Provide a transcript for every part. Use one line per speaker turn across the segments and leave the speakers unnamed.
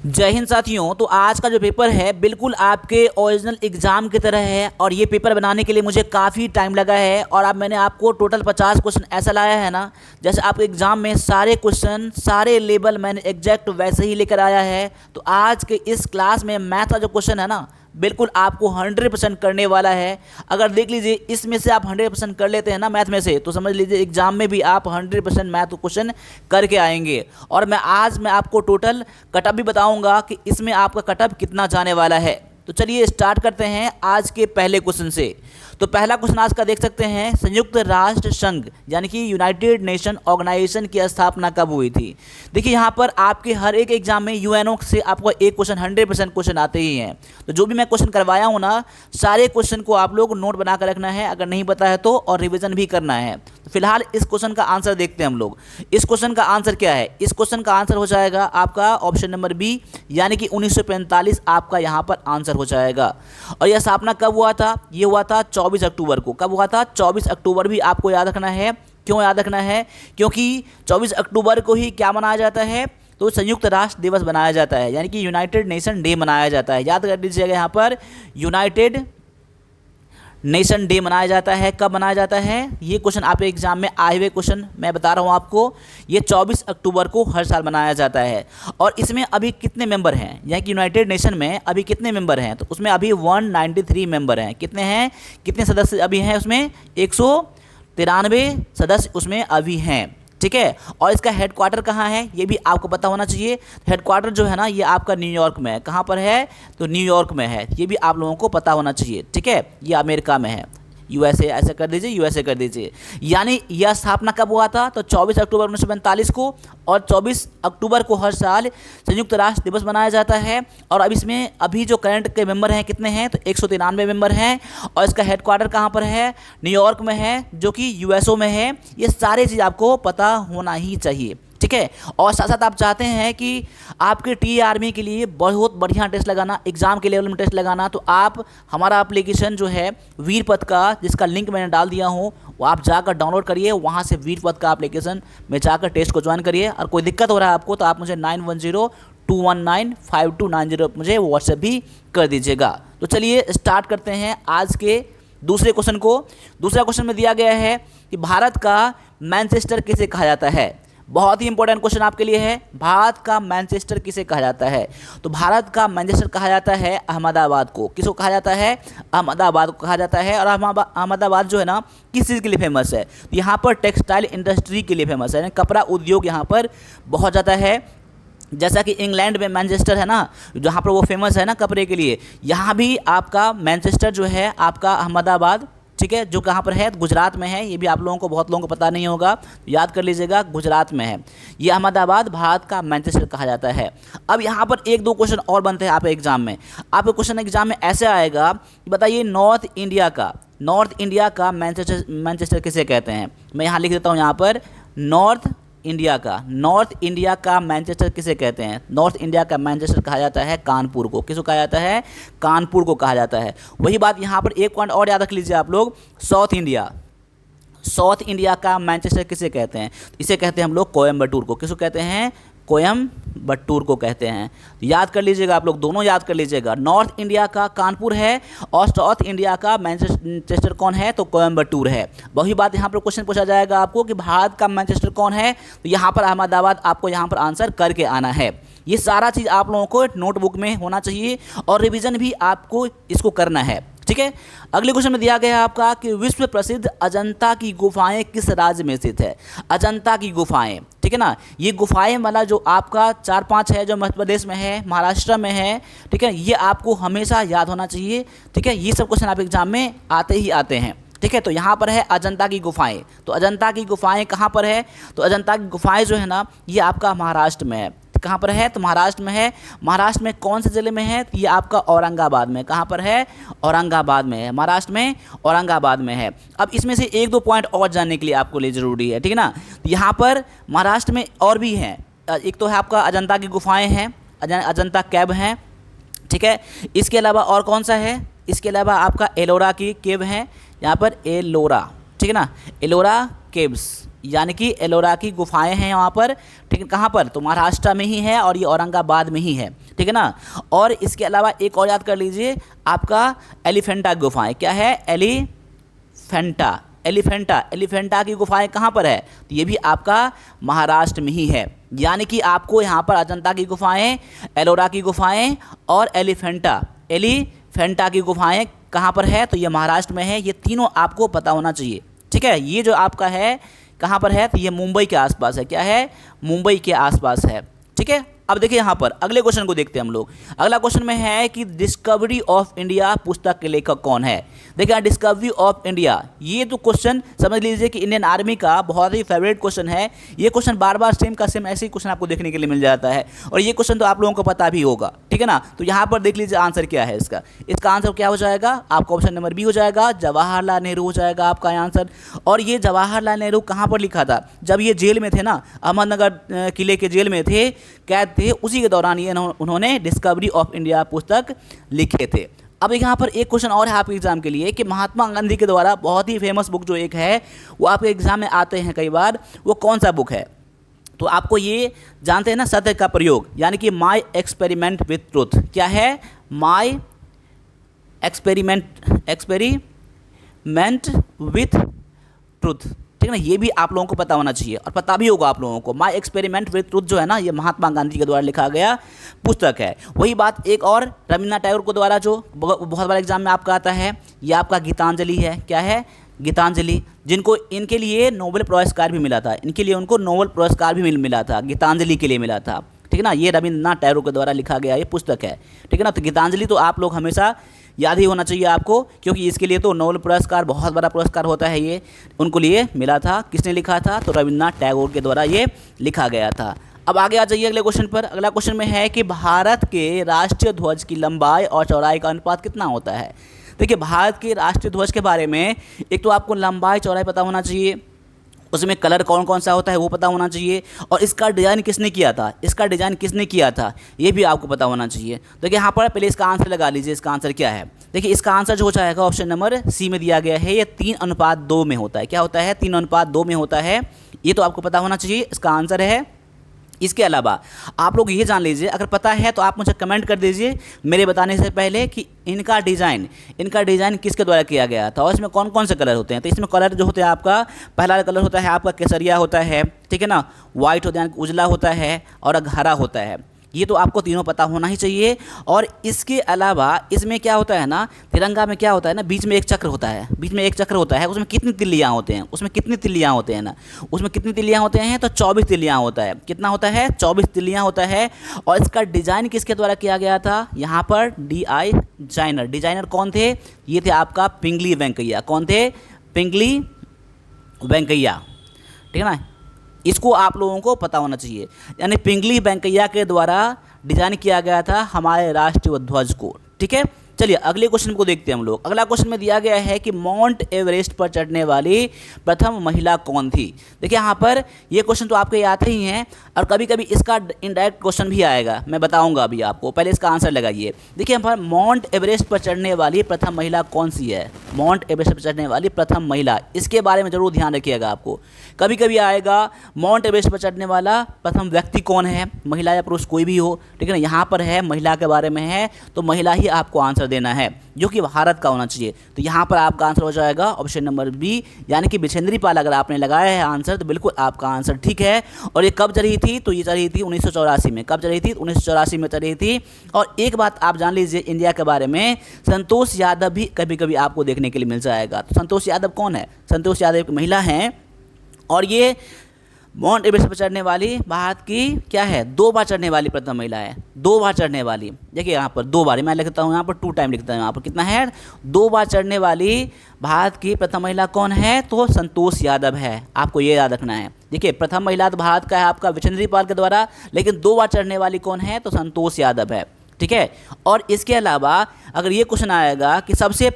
जय हिंद साथियों। तो आज का जो पेपर है बिल्कुल आपके ओरिजिनल एग्ज़ाम की तरह है और ये पेपर बनाने के लिए मुझे काफ़ी टाइम लगा है। और अब मैंने आपको टोटल 50 क्वेश्चन ऐसा लाया है ना, जैसे आपके एग्ज़ाम में सारे क्वेश्चन सारे लेवल मैंने एग्जैक्ट वैसे ही लेकर आया है। तो आज के इस क्लास में मैथ का जो क्वेश्चन है ना, बिल्कुल आपको 100% करने वाला है। अगर देख लीजिए इसमें से आप 100% कर लेते हैं ना मैथ में से, तो समझ लीजिए एग्जाम में भी आप 100% मैथ क्वेश्चन करके आएंगे। और आज मैं आपको टोटल कटअप भी बताऊंगा कि इसमें आपका कटअप कितना जाने वाला है। तो चलिए स्टार्ट करते हैं आज के पहले क्वेश्चन से। तो पहला क्वेश्चन आज का देख सकते हैं, संयुक्त राष्ट्र संघ यानी कि यूनाइटेड नेशन ऑर्गेनाइजेशन की स्थापना कब हुई थी। देखिए यहाँ पर आपके हर एक एग्जाम में यूएनओ से आपको एक क्वेश्चन 100% क्वेश्चन आते ही हैं। तो जो भी मैं क्वेश्चन करवाया हूँ ना, सारे क्वेश्चन को आप लोग नोट बना कर रखना है, अगर नहीं पता है तो, और रिविजन भी करना है। तो फिलहाल इस क्वेश्चन का आंसर देखते हैं हम लोग। इस क्वेश्चन का आंसर क्या है? इस क्वेश्चन का आंसर हो जाएगा आपका ऑप्शन नंबर बी, यानी कि 1945 आपका यहाँ पर आंसर हो जाएगा। और यह स्थापना कब हुआ था? ये हुआ था 24 अक्टूबर को। कब हुआ था? 24 अक्टूबर भी आपको याद रखना है। क्यों याद रखना है? क्योंकि 24 अक्टूबर को ही क्या मनाया जाता है? तो संयुक्त राष्ट्र दिवस मनाया जाता है, यानी कि यूनाइटेड नेशन डे मनाया जाता है। याद कर लीजिएगा यहाँ पर यूनाइटेड नेशन डे मनाया जाता है। कब मनाया जाता है? ये क्वेश्चन आपके एग्जाम में आए हुए क्वेश्चन मैं बता रहा हूँ आपको। ये 24 अक्टूबर को हर साल मनाया जाता है। और इसमें अभी कितने मेंबर हैं, यानी कि यूनाइटेड नेशन में अभी कितने मेंबर हैं? तो उसमें अभी 193 मेंबर हैं। कितने हैं? कितने सदस्य अभी हैं उसमें? 193 सदस्य उसमें अभी हैं। ठीक है। और इसका हेडक्वार्टर कहाँ है ये भी आपको पता होना चाहिए। हेडक्वार्टर जो है ना, ये आपका न्यूयॉर्क में है। कहाँ पर है? तो न्यूयॉर्क में है। ये भी आप लोगों को पता होना चाहिए। ठीक है। ये अमेरिका में है। यूएसए ऐसे कर दीजिए, यूएसए कर दीजिए। यानी यह स्थापना कब हुआ था? तो 24 अक्टूबर 1945 को। और 24 अक्टूबर को हर साल संयुक्त राष्ट्र दिवस मनाया जाता है। और अब इसमें अभी जो करंट के मेंबर हैं कितने हैं? तो 193 मेंबर हैं। और इसका हेडक्वार्टर कहाँ पर है? न्यूयॉर्क में है, जो कि यूएसओ में है। ये सारी चीज़ आपको पता होना ही चाहिए। ठीक है। और साथ साथ आप चाहते हैं कि आपके टी आर्मी के लिए बहुत बढ़िया टेस्ट लगाना, एग्जाम के लेवल में टेस्ट लगाना, तो आप हमारा एप्लीकेशन जो है वीर पथ का, जिसका लिंक मैंने डाल दिया हूँ, वो आप जाकर डाउनलोड करिए। वहाँ से वीर पथ का एप्लीकेशन में जाकर टेस्ट को ज्वाइन करिए। और कोई दिक्कत हो रहा है आपको तो आप मुझे 9102195290 मुझे व्हाट्सएप भी कर दीजिएगा। तो चलिए स्टार्ट करते हैं आज के दूसरे क्वेश्चन को। दूसरा क्वेश्चन में दिया गया है कि भारत का मैनचेस्टर किसे कहा जाता है। बहुत ही इंपॉर्टेंट क्वेश्चन आपके लिए है। भारत का मैनचेस्टर किसे कहा जाता है? तो भारत का मैनचेस्टर कहा जाता है अहमदाबाद को। किसको कहा जाता है? अहमदाबाद को कहा जाता है। और अहमदाबाद जो है ना, किस चीज़ के लिए फेमस है? तो यहाँ पर टेक्सटाइल इंडस्ट्री के लिए फेमस है, यानी कपड़ा उद्योग यहाँ पर बहुत ज़्यादा है। जैसा कि इंग्लैंड में मैनचेस्टर है ना, जहाँ पर वो फेमस है ना कपड़े के लिए, यहाँ भी आपका मैनचेस्टर जो है आपका अहमदाबाद, ठीक है, जो कहाँ पर है? गुजरात में है। ये भी आप लोगों को, बहुत लोगों को पता नहीं होगा, याद कर लीजिएगा, गुजरात में है। ये अहमदाबाद भारत का मैनचेस्टर कहा जाता है। अब यहाँ पर एक दो क्वेश्चन और बनते हैं आपके एग्जाम में। आपके क्वेश्चन एग्जाम में ऐसे आएगा कि बताइए नॉर्थ इंडिया का मैनचेस्टर किसे कहते हैं। मैं यहाँ लिख देता हूँ, यहाँ पर नॉर्थ इंडिया का मैनचेस्टर किसे कहते हैं? नॉर्थ इंडिया का मैनचेस्टर कहा जाता है कानपुर को। किसको कहा जाता है? कानपुर को कहा जाता है। वही बात यहाँ पर एक पॉइंट और याद रख लीजिए आप लोग, साउथ इंडिया का मैनचेस्टर किसे कहते हैं? इसे कहते हैं हम लोग कोयम्बटूर को। किसको कहते हैं? कोयम्बटूर को कहते हैं। तो याद कर लीजिएगा आप लोग, दोनों याद कर लीजिएगा। नॉर्थ इंडिया का कानपुर है और साउथ इंडिया का मैनचेस्टर कौन है? तो कोयम्बटूर है। वही बात यहाँ पर क्वेश्चन पूछा जाएगा आपको कि भारत का मैनचेस्टर कौन है? तो यहाँ पर अहमदाबाद आपको यहाँ पर आंसर करके आना है। ये सारा चीज़ आप लोगों को नोटबुक में होना चाहिए और रिविजन भी आपको इसको करना है। ठीक है। अगले क्वेश्चन में दिया गया है आपका कि विश्व प्रसिद्ध अजंता की गुफाएं किस राज्य में स्थित है? अजंता की गुफाएं, ठीक है ना, ये गुफाएं वाला जो आपका 4-5 है, जो मध्य प्रदेश में है, महाराष्ट्र में है, ठीक है, ये आपको हमेशा याद होना चाहिए। ठीक है। ये सब क्वेश्चन आप एग्जाम में आते ही आते हैं। ठीक है। तो यहाँ पर है अजंता की गुफाएं। तो अजंता की गुफाएं कहाँ पर है? तो अजंता की गुफाएं जो है ना, ये आपका महाराष्ट्र में है। कहाँ पर है? तो महाराष्ट्र में है। महाराष्ट्र में कौन से ज़िले में है? तो ये आपका औरंगाबाद में। कहाँ पर है? औरंगाबाद में है। महाराष्ट्र में औरंगाबाद में है। अब इसमें से एक दो पॉइंट और जानने के लिए आपको लिए ज़रूरी है, ठीक है ना। तो यहाँ पर महाराष्ट्र में और भी हैं। एक तो है आपका अजंता की गुफाएँ हैं, अजंता केव हैं, ठीक है। इसके अलावा और कौन सा है? इसके अलावा आपका एलोरा की केव है, यहाँ पर एलोरा, ठीक है ना, एलोरा केव्स, यानी कि एलोरा की गुफाएं हैं वहाँ पर, ठीक है। कहाँ पर? तो महाराष्ट्र में ही है और ये औरंगाबाद में ही है, ठीक है ना। और इसके अलावा एक और याद कर लीजिए, आपका एलिफेंटा गुफाएं। क्या है? एलिफेंटा, एलिफेंटा, एलिफेंटा की गुफाएं कहाँ पर है? तो ये भी आपका महाराष्ट्र में ही है। यानी कि आपको यहाँ पर अजंता की गुफाएं, एलोरा की गुफाएं और एलिफेंटा की गुफाएं कहाँ पर है? तो ये महाराष्ट्र में है। ये तीनों आपको पता होना चाहिए, ठीक है। ये जो आपका है कहाँ पर है? तो ये मुंबई के आसपास है। क्या है? मुंबई के आसपास है, ठीक है। अब देखिए यहाँ पर अगले क्वेश्चन को देखते हैं हम लोग। अगला क्वेश्चन में है कि डिस्कवरी ऑफ इंडिया पुस्तक के लेखक कौन है? देखिए डिस्कवरी ऑफ इंडिया, ये तो क्वेश्चन समझ लीजिए कि इंडियन आर्मी का बहुत ही फेवरेट क्वेश्चन है। ये क्वेश्चन बार बार सेम का सेम ऐसे ही क्वेश्चन आपको देखने के लिए मिल जाता है, और ये क्वेश्चन तो आप लोगों को पता भी होगा, ठीक है ना। तो यहाँ पर देख लीजिए आंसर क्या है इसका। इसका आंसर क्या हो जाएगा? आपका ऑप्शन नंबर बी हो जाएगा, जवाहरलाल नेहरू हो जाएगा आपका आंसर। और ये जवाहरलाल नेहरू कहाँ पर लिखा था? जब ये जेल में थे ना, अहमदनगर किले के जेल में थे, कैद थे, उसी के दौरान ये उन्होंने डिस्कवरी ऑफ इंडिया पुस्तक लिखे थे। अब यहाँ पर एक क्वेश्चन और है आपके एग्जाम के लिए कि महात्मा गांधी के द्वारा बहुत ही फेमस बुक जो एक है, वो आपके एग्जाम में आते हैं कई बार, वो कौन सा बुक है? तो आपको ये जानते हैं ना, सत्य का प्रयोग, यानी कि माई एक्सपेरिमेंट विथ ट्रुथ। क्या है? माई एक्सपेरिमेंट विथ ट्रुथ, ठीक है ना। ये भी आप लोगों को पता होना चाहिए और पता भी होगा आप लोगों को। माई एक्सपेरिमेंट विथ ट्रुथ जो है ना, ये महात्मा गांधी के द्वारा लिखा गया पुस्तक है। वही बात एक और रविन्द्रनाथ टैगोर के द्वारा जो बहुत बार एग्जाम में आपका आता है, ये आपका गीतांजलि है। क्या है? गीतांजलि, जिनको इनके लिए नोबेल पुरस्कार भी मिला था, इनके लिए उनको नोबेल पुरस्कार भी मिला था, गीतांजलि के लिए मिला था, ठीक है ना। ये रविन्द्रनाथ टैगोर के द्वारा लिखा गया ये पुस्तक है, ठीक है ना। तो गीतांजलि तो आप लोग हमेशा याद ही होना चाहिए आपको, क्योंकि इसके लिए तो नोबेल पुरस्कार बहुत बड़ा पुरस्कार होता है, ये उनको लिए मिला था। किसने लिखा था? तो रविन्द्रनाथ टैगोर के द्वारा ये लिखा गया था। अब आगे आ जाइए अगले क्वेश्चन पर। अगला क्वेश्चन में है कि भारत के राष्ट्रीय ध्वज की लंबाई और चौड़ाई का अनुपात कितना होता है? देखिए भारत के राष्ट्रीय ध्वज के बारे में एक तो आपको लंबाई चौड़ाई पता होना चाहिए, उसमें कलर कौन कौन सा होता है वो पता होना चाहिए, और इसका डिज़ाइन किसने किया था, इसका डिज़ाइन किसने किया था ये भी आपको पता होना चाहिए। देखिए यहाँ पर पहले इसका आंसर लगा लीजिए, इसका आंसर क्या है। देखिए इसका आंसर जो हो जाएगा ऑप्शन नंबर सी में दिया गया है, ये 3:2 में होता है। क्या होता है? 3:2 में होता है, ये तो आपको पता होना चाहिए, इसका आंसर है। इसके अलावा आप लोग ये जान लीजिए, अगर पता है तो आप मुझे कमेंट कर दीजिए मेरे बताने से पहले कि इनका डिज़ाइन किसके द्वारा किया गया था और इसमें कौन कौन से कलर होते हैं। तो इसमें कलर जो होते हैं, आपका पहला कलर होता है आपका केसरिया होता है, ठीक है ना, वाइट होता है, उजला होता है और हरा होता है। ये तो आपको तीनों पता होना ही चाहिए। और इसके अलावा इसमें क्या होता है ना, तिरंगा में क्या होता है ना, बीच में एक चक्र होता है, उसमें कितनी तिल्लियाँ होते हैं, उसमें कितनी तिल्लियाँ होते हैं? तो 24 तिल्लियाँ होता है। कितना होता है? 24 तिल्लियाँ होता है। और इसका डिज़ाइन किसके द्वारा किया गया था? यहाँ पर डिज़ाइनर कौन थे? ये थे आपका पिंगली वेंकैया। कौन थे? पिंगली वेंकैया, ठीक है ना। इसको आप लोगों को पता होना चाहिए, यानी पिंगली वेंकैया के द्वारा डिज़ाइन किया गया था हमारे राष्ट्रीय ध्वज को, ठीक है। चलिए अगले क्वेश्चन को देखते हैं हम लोग। अगला क्वेश्चन में दिया गया है कि माउंट एवरेस्ट पर चढ़ने वाली प्रथम महिला कौन थी? देखिए यहाँ पर ये क्वेश्चन तो आपके आते ही हैं, और कभी कभी इसका इनडायरेक्ट क्वेश्चन भी आएगा, मैं बताऊंगा अभी आपको। पहले इसका आंसर लगाइए। देखिए यहाँ पर माउंट एवरेस्ट पर चढ़ने वाली प्रथम महिला कौन सी है? माउंट एवरेस्ट पर चढ़ने वाली प्रथम महिला, इसके बारे में जरूर ध्यान रखिएगा। आपको कभी कभी आएगा माउंट एवरेस्ट पर चढ़ने वाला प्रथम व्यक्ति कौन है, महिला या पुरुष कोई भी हो, ठीक है ना। यहाँ पर है महिला के बारे में है, तो महिला ही आपको आंसर देना है, जो कि भारत का होना चाहिए। तो यहाँ पर आपका आंसर हो जाएगा ऑप्शन नंबर बी, यानी कि बिछेंद्री पाल। अगर आपने लगाया है आंसर तो बिल्कुल आपका आंसर ठीक है। और ये कब चढ़ी थी? तो ये चढ़ी थी 1984 में। कब चढ़ी थी? 1984 में चढ़ी थी। और एक बात आप जान लीजिए इंडिया के बारे में, संतोष यादव भी कभी कभी आपको देखने के लिए मिल जाएगा। तो संतोष यादव कौन है? संतोष यादव एक महिला हैं, और ये माउंट एवरेस्ट पर चढ़ने वाली भारत की क्या है? 2 बार चढ़ने वाली प्रथम महिला है। 2 बार चढ़ने वाली, देखिए यहाँ पर 2 बार, मैं लिखता हूँ यहाँ पर 2 टाइम लिखता हूँ, यहाँ पर कितना है? 2 बार चढ़ने वाली भारत की प्रथम महिला कौन है? तो संतोष यादव है। आपको ये याद रखना है। देखिए प्रथम महिला तो भारत का है आपका बिछेंद्री पाल के द्वारा, लेकिन 2 बार चढ़ने वाली कौन है? तो संतोष यादव है, ठीक है। और इसके अलावा अगर ये क्वेश्चन आएगा कि सबसे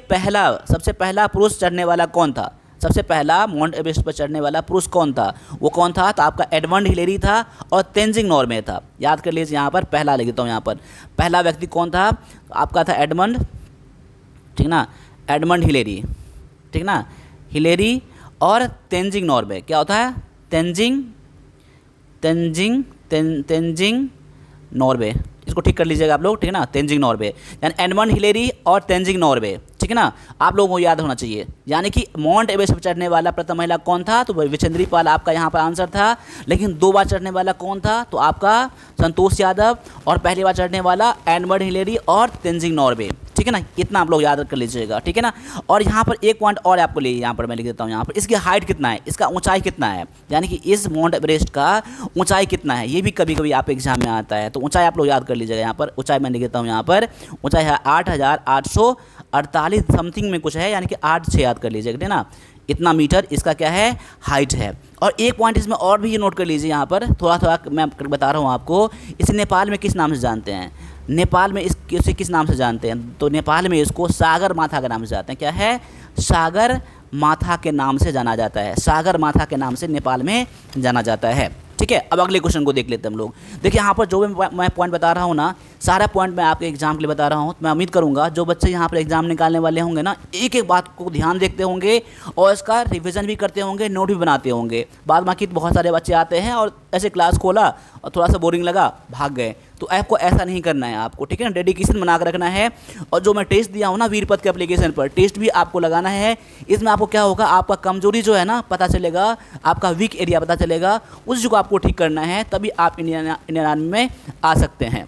पहला पुरुष चढ़ने वाला कौन था, सबसे पहला माउंट एवरेस्ट पर चढ़ने वाला पुरुष कौन था, वो कौन था? तो आपका एडमंड हिलेरी था और तेंजिंग नॉर्गे था। याद कर लीजिए, यहाँ पर पहला लिख देता हूँ। यहाँ पर पहला व्यक्ति कौन था? आपका था एडमंड, ठीक ना, एडमंड हिलेरी, ठीक ना, हिलेरी और तेंजिंग नॉर्गे। क्या होता है? तेंजिंग तेंजिंग तेंजिंग नॉर्वे, इसको ठीक कर लीजिएगा आप लोग, ठीक है ना। तेंजिंग नॉर्वे यानी एडमंड हिलेरी और तेंजिंग नॉर्वे, ठीक है ना। आप लोगों को याद होना चाहिए। यानी कि माउंट एवरेस्ट पर चढ़ने वाला प्रथम महिला कौन था, तो विचेंद्री पाल आपका यहाँ पर आंसर था। लेकिन 2 बार चढ़ने वाला कौन था, तो आपका संतोष यादव, और पहली बार चढ़ने वाला एडमंड हिलेरी और तेंजिंग नॉर्वे, ठीक है ना। इतना आप लोग याद कर लीजिएगा, ठीक है ना। और यहाँ पर एक पॉइंट और आपको लिए, यहाँ पर मैं लिख देता हूँ, यहाँ पर इसकी हाइट कितना है, इसका ऊंचाई कितना है, यानी कि इस माउंट एवरेस्ट का ऊंचाई कितना है, ये भी कभी कभी आप एग्जाम में आता है। तो ऊंचाई आप लोग याद कर लीजिएगा। यहाँ पर ऊंचाई मैं लिख देता हूँ, यहाँ पर ऊंचाई है 8,848 समथिंग में कुछ है, यानी कि 8 से याद कर लीजिएगा, ठीक है ना। इतना मीटर इसका क्या है, हाइट है। और एक पॉइंट इसमें और भी नोट कर लीजिए, यहाँ पर थोड़ा थोड़ा मैं बता रहा हूँ आपको। इसे नेपाल में किस नाम से जानते हैं, नेपाल में इसे किस नाम से जानते हैं, तो नेपाल में इसको सागर माथा के नाम से जानते हैं। क्या है, सागर माथा के नाम से जाना जाता है, सागर माथा के नाम से नेपाल में जाना जाता है, ठीक है। अब अगले क्वेश्चन को देख लेते हैं हम लोग। देखिए यहाँ पर जो भी मैं पॉइंट बता रहा हूँ ना, सारा पॉइंट मैं आपके एग्जाम के लिए बता रहा हूँ। तो मैं उम्मीद करूँगा जो बच्चे यहाँ पर एग्जाम निकालने वाले होंगे ना, एक एक बात को ध्यान देखते होंगे और इसका रिवीजन भी करते होंगे, नोट भी बनाते होंगे। बाद बाकी बहुत सारे बच्चे आते हैं और ऐसे क्लास खोला और थोड़ा सा बोरिंग लगा, भाग गए। तो आपको ऐसा नहीं करना है आपको, ठीक है ना। डेडिकेशन बना कर रखना है। और जो मैं टेस्ट दिया हूँ ना वीरपद के एप्लीकेशन पर, टेस्ट भी आपको लगाना है। इसमें आपको क्या होगा, आपका कमजोरी जो है ना पता चलेगा, आपका वीक एरिया पता चलेगा, उस चीज़ को आपको ठीक करना है, तभी आप इंडियन आर्मी में आ सकते हैं,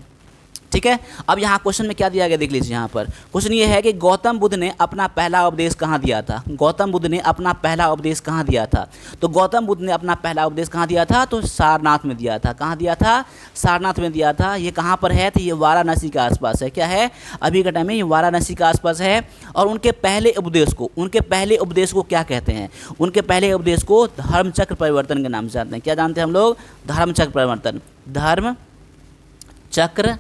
ठीक है। अब यहाँ क्वेश्चन में क्या दिया गया देख लीजिए। यहाँ पर क्वेश्चन ये है कि गौतम बुद्ध ने अपना पहला उपदेश कहाँ दिया था, गौतम बुद्ध ने अपना पहला उपदेश कहाँ दिया था। तो गौतम बुद्ध ने अपना पहला उपदेश कहाँ दिया था, तो सारनाथ में दिया था। कहाँ दिया था, सारनाथ में दिया था। ये कहाँ पर है, तो ये वाराणसी के आसपास है। क्या है, अभी के टाइम में ये वाराणसी के आसपास है। और उनके पहले उपदेश को क्या कहते हैं, उनके पहले उपदेश को धर्मचक्र परिवर्तन के नाम से जानते हैं। क्या जानते हैं हम लोग, धर्मचक्र परिवर्तन, धर्मचक्र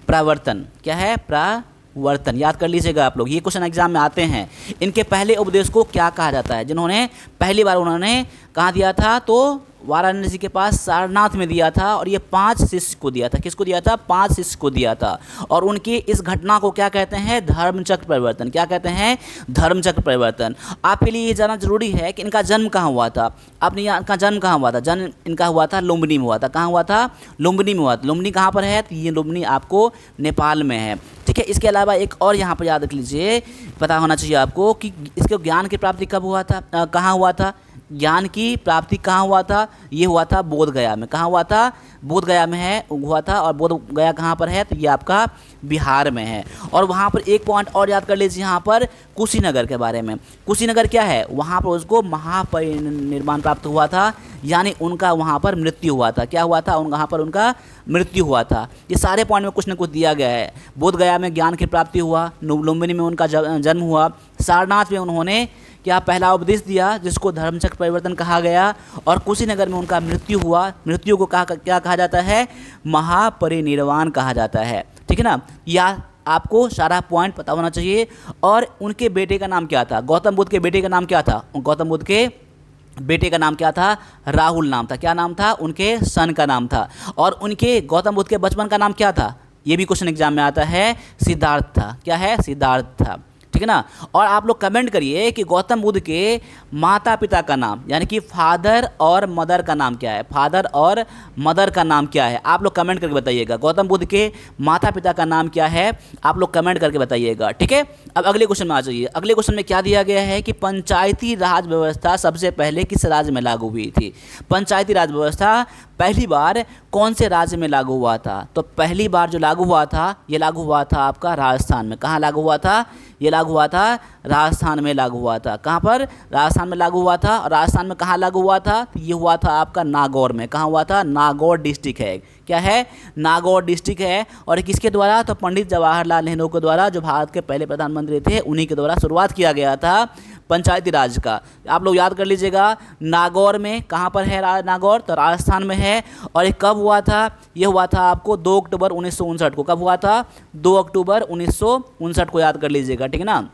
प्रवर्तन। क्या है, प्रवर्तन, याद कर लीजिएगा आप लोग, ये क्वेश्चन एग्जाम में आते हैं। इनके पहले उपदेश को क्या कहा जाता है, जिन्होंने पहली बार उन्होंने कहाँ दिया था, तो वाराणसी के पास सारनाथ में दिया था। और ये 5 शिष्य को दिया था। किसको दिया था, 5 शिष्य को दिया था। और उनकी इस घटना को क्या कहते हैं, धर्मचक्र परिवर्तन। क्या कहते हैं, धर्मचक्र परिवर्तन। आपके लिए ये जानना जरूरी है कि इनका जन्म कहाँ हुआ था। अपने यहाँ इनका जन्म कहाँ हुआ था, जन्म इनका हुआ था लुम्बिनी में हुआ था। कहाँ हुआ था, लुम्बिनी में हुआ था। लुम्बिनी कहाँ पर है, तो ये लुम्बिनी आपको नेपाल में है, ठीक है। इसके अलावा एक और यहाँ पर याद रख लीजिए, पता होना चाहिए आपको कि इसके ज्ञान की प्राप्ति कब हुआ था, कहाँ हुआ था, ज्ञान की प्राप्ति कहाँ हुआ था, ये हुआ था बोध गया में। कहाँ हुआ था, बोध गया में है हुआ था। और बोध गया कहाँ पर है, तो ये आपका बिहार में है। और वहाँ पर एक पॉइंट और याद कर लीजिए, यहाँ पर कुशीनगर के बारे में। कुशीनगर क्या है, वहाँ पर उसको महापरिनिर्वाण प्राप्त हुआ था, यानी उनका वहाँ पर मृत्यु हुआ था। क्या हुआ था, वहाँ पर उनका मृत्यु हुआ था। ये सारे पॉइंट में कुछ न कुछ दिया गया है। बोध गया में ज्ञान की प्राप्ति हुआ, लुम्बिनी में उनका जन्म हुआ, सारनाथ में उन्होंने क्या पहला उपदेश दिया जिसको धर्मचक्र परिवर्तन कहा गया, और कुशीनगर में उनका मृत्यु हुआ। मृत्यु को क्या कहा जाता है, महापरिनिर्वाण कहा जाता है, ठीक है ना। या आपको सारा पॉइंट पता होना चाहिए। और उनके बेटे का नाम क्या था, गौतम बुद्ध के बेटे का नाम क्या था, गौतम बुद्ध के बेटे का नाम क्या था, राहुल नाम था। क्या नाम था, उनके सन का नाम था। और उनके गौतम बुद्ध के बचपन का नाम क्या था, ये भी क्वेश्चन एग्जाम में आता है, सिद्धार्थ था। क्या है, सिद्धार्थ था, ठीक है ना। और आप लोग कमेंट करिए कि गौतम बुद्ध के माता पिता का नाम, यानी कि फादर और मदर का नाम क्या है, फादर और मदर का नाम क्या है, आप लोग कमेंट करके बताइएगा। गौतम बुद्ध के माता पिता का नाम क्या है, आप लोग कमेंट करके बताइएगा, ठीक है। अब अगले क्वेश्चन में आ जाइए। अगले क्वेश्चन में क्या दिया गया है कि पंचायती राज व्यवस्था सबसे पहले किस राज्य में लागू हुई थी। पंचायती राज व्यवस्था पहली बार कौन से राज्य में लागू हुआ था, तो पहली बार जो लागू हुआ था, ये लागू हुआ था आपका राजस्थान में। कहाँ लागू हुआ था, ये लागू हुआ था राजस्थान में लागू हुआ था। कहाँ पर, राजस्थान में लागू हुआ था। और राजस्थान में कहाँ लागू हुआ था, तो ये हुआ था आपका नागौर में। कहाँ हुआ था, नागौर डिस्ट्रिक्ट है। क्या है, नागौर डिस्ट्रिक्ट है। और किसके द्वारा, तो पंडित जवाहरलाल नेहरू के द्वारा, जो भारत के पहले प्रधानमंत्री थे, उन्हीं के द्वारा शुरुआत किया गया था पंचायती राज का। आप लोग याद कर लीजिएगा, नागौर में, कहाँ पर है नागौर, तो राजस्थान में है। और ये कब हुआ था, ये हुआ था आपको 2 अक्टूबर 1959 को। कब हुआ था, 2 अक्टूबर 1959 को, याद कर लीजिएगा, ठीक है ना।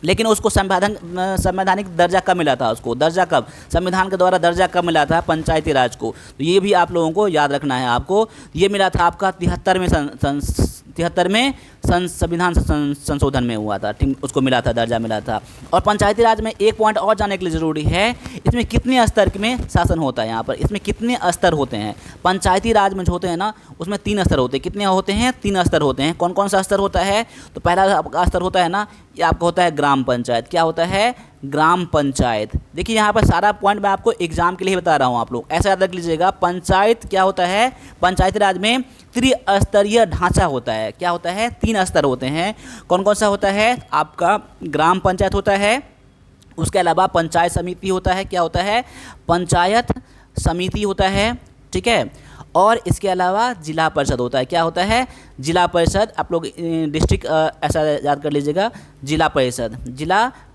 लेकिन उसको संवैधानिक दर्जा कब मिला था, उसको दर्जा कब, संविधान के द्वारा दर्जा कब मिला था पंचायती राज को, तो ये भी आप लोगों को याद रखना है। आपको ये मिला था आपका 73वें 1973 में संविधान संशोधन में हुआ था, ठीक, उसको मिला था, दर्जा मिला था। और पंचायती राज में एक पॉइंट और जानने के लिए ज़रूरी है, इसमें कितने स्तर में शासन होता है। यहाँ पर इसमें कितने स्तर होते हैं पंचायती राज में जो होते हैं ना, उसमें 3 स्तर होते हैं। कितने होते हैं? 3 स्तर होते हैं। कौन कौन सा स्तर होता है? तो पहला आपका स्तर होता है ना, ये आपका होता है ग्राम पंचायत। क्या होता है? ग्राम पंचायत। देखिए यहाँ पर सारा पॉइंट मैं आपको एग्जाम के लिए बता रहा हूँ, आप लोग ऐसा याद रख लीजिएगा। पंचायत क्या होता है? पंचायती राज में त्रिस्तरीय ढांचा होता है। क्या होता है? 3 स्तर होते हैं। कौन कौन सा होता है? आपका ग्राम पंचायत होता है, उसके अलावा पंचायत समिति होता है। क्या होता है? पंचायत समिति होता है, ठीक है। और इसके अलावा जिला परिषद होता है। क्या होता है? जिला परिषद। आप लोग डिस्ट्रिक्ट ऐसा याद कर लीजिएगा, जिला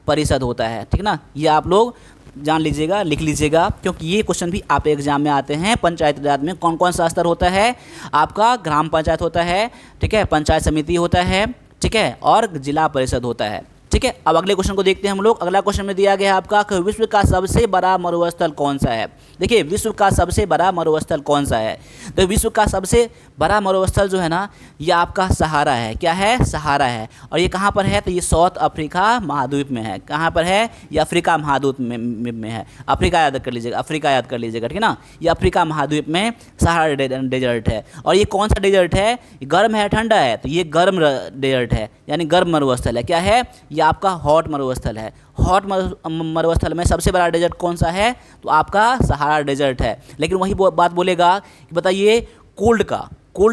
परिषद होता है, ठीक ना। ये आप लोग जान लीजिएगा, लिख लीजिएगा, क्योंकि ये क्वेश्चन भी आप एग्जाम में आते हैं। पंचायत राज में कौन कौन सा स्तर होता है? आपका ग्राम पंचायत होता है, ठीक है, पंचायत समिति होता है, ठीक है, और जिला परिषद होता है, ठीक है। अब अगले क्वेश्चन को देखते हैं हम लोग। अगला क्वेश्चन में दिया गया है आपका कि विश्व का सबसे बड़ा मरुस्थल कौन सा है। देखिए विश्व का सबसे बड़ा मरुस्थल कौन सा है? तो विश्व का सबसे बड़ा मरुस्थल जो है ना, ये आपका सहारा है। क्या है? सहारा है। और ये कहाँ पर है? तो ये साउथ अफ्रीका महाद्वीप में है। कहाँ पर है? ये अफ्रीका महाद्वीप में है। अफ्रीका याद कर लीजिएगा, अफ्रीका याद कर लीजिएगा, ठीक है ना। ये अफ्रीका महाद्वीप में सहारा डेजर्ट है। और ये कौन सा डेजर्ट है? गर्म है, ठंडा है? तो ये गर्म डेजर्ट है, यानी गर्म मरुस्थल है। क्या है? ये आपका हॉट मरुस्थल है। हॉट मरुस्थल में सबसे बड़ा डेजर्ट कौन सा है? तो आपका सहारा डेजर्ट है। लेकिन वही बात बोलेगा कि बताइए कोल्ड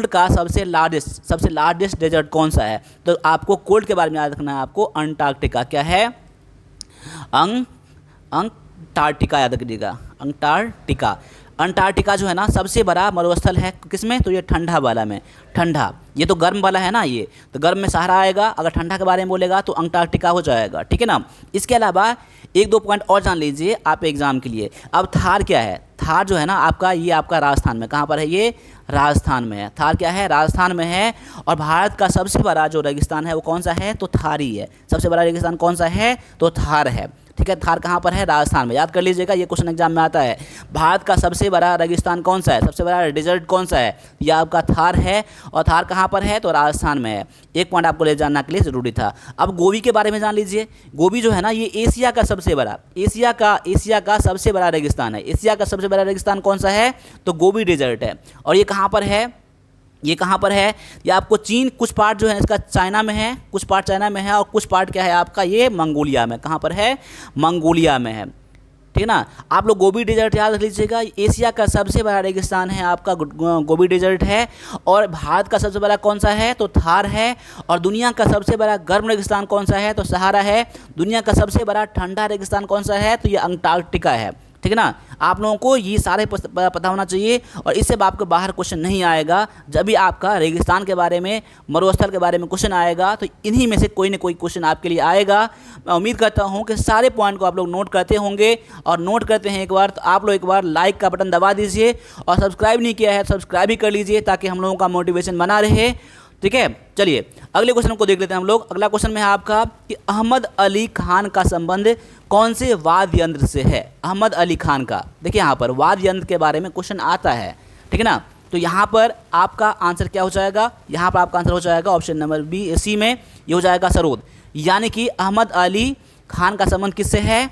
का सबसे लार्जेस्ट डेजर्ट कौन सा है? तो आपको कोल्ड के बारे में याद रखना है आपको, अंटार्कटिका। क्या है? अंटार्कटिका याद रखिएगा, अंटार्कटिका जो है ना सबसे बड़ा मरुस्थल है। किसमें? तो ये ठंडा वाला में। ठंडा, ये तो गर्म वाला है ना, ये तो गर्म में सहारा आएगा। अगर ठंडा के बारे में बोलेगा तो अंटार्कटिका हो जाएगा, ठीक है ना। इसके अलावा 1-2 पॉइंट और जान लीजिए आप एग्जाम के लिए। अब थार क्या है? थार जो है ना आपका, ये आपका राजस्थान में। कहाँ पर है? ये राजस्थान में है। थार क्या है? राजस्थान में है। और भारत का सबसे बड़ा जो रेगिस्तान है वो कौन सा है? तो थार ही है। सबसे बड़ा रेगिस्तान कौन सा है? तो थार है, ठीक है। थार कहाँ पर है? राजस्थान में। याद कर लीजिएगा, ये क्वेश्चन एग्जाम में आता है। भारत का सबसे बड़ा रेगिस्तान कौन सा है? सबसे बड़ा डेजर्ट कौन सा है? यह आपका थार है। और थार कहाँ पर है? तो राजस्थान में है। एक पॉइंट आपको ले जानना के लिए ज़रूरी था। अब गोबी के बारे में जान लीजिए। गोबी जो है ना, ये एशिया का सबसे बड़ा रेगिस्तान है। एशिया का सबसे बड़ा रेगिस्तान कौन सा है? तो गोबी डेजर्ट है। और ये कहाँ पर है? ये आपको चीन, कुछ पार्ट जो है इसका चाइना में है, कुछ पार्ट चाइना में है, और कुछ पार्ट क्या है आपका? ये मंगोलिया में। कहाँ पर है? मंगोलिया में है, ठीक है ना। आप लोग गोबी डेजर्ट याद रख लीजिएगा। एशिया का सबसे बड़ा रेगिस्तान है आपका गोबी डेजर्ट है। और भारत का सबसे बड़ा कौन सा है? तो थार है। और दुनिया का सबसे बड़ा गर्म रेगिस्तान कौन सा है? तो सहारा है। दुनिया का सबसे बड़ा ठंडा रेगिस्तान कौन सा है? तो ये अंटार्कटिका है, ठीक है ना। आप लोगों को ये सारे पता होना चाहिए। और इससे आपको बाहर क्वेश्चन नहीं आएगा। जब भी आपका रेगिस्तान के बारे में, मरुस्थल के बारे में क्वेश्चन आएगा तो इन्हीं में से कोई ना कोई क्वेश्चन आपके लिए आएगा। मैं उम्मीद करता हूँ कि सारे पॉइंट को आप लोग नोट करते होंगे। और नोट करते हैं एक बार तो आप लोग एक बार लाइक का बटन दबा दीजिए। और सब्सक्राइब नहीं किया है तो सब्सक्राइब भी कर लीजिए, ताकि हम लोगों का मोटिवेशन बना रहे, ठीक है। चलिए अगले क्वेश्चन को देख लेते हैं हम लोग। अगला क्वेश्चन में है आपका कि अहमद अली खान का संबंध कौन से वाद्य यंत्र से है? अहमद अली खान का, देखिए यहाँ पर वाद्य यंत्र के बारे में क्वेश्चन आता है, ठीक है ना। तो यहाँ पर आपका आंसर क्या हो जाएगा? यहाँ पर आपका आंसर हो जाएगा ऑप्शन नंबर सी में, ये हो जाएगा सरोद। यानी कि अहमद अली खान का संबंध किससे है?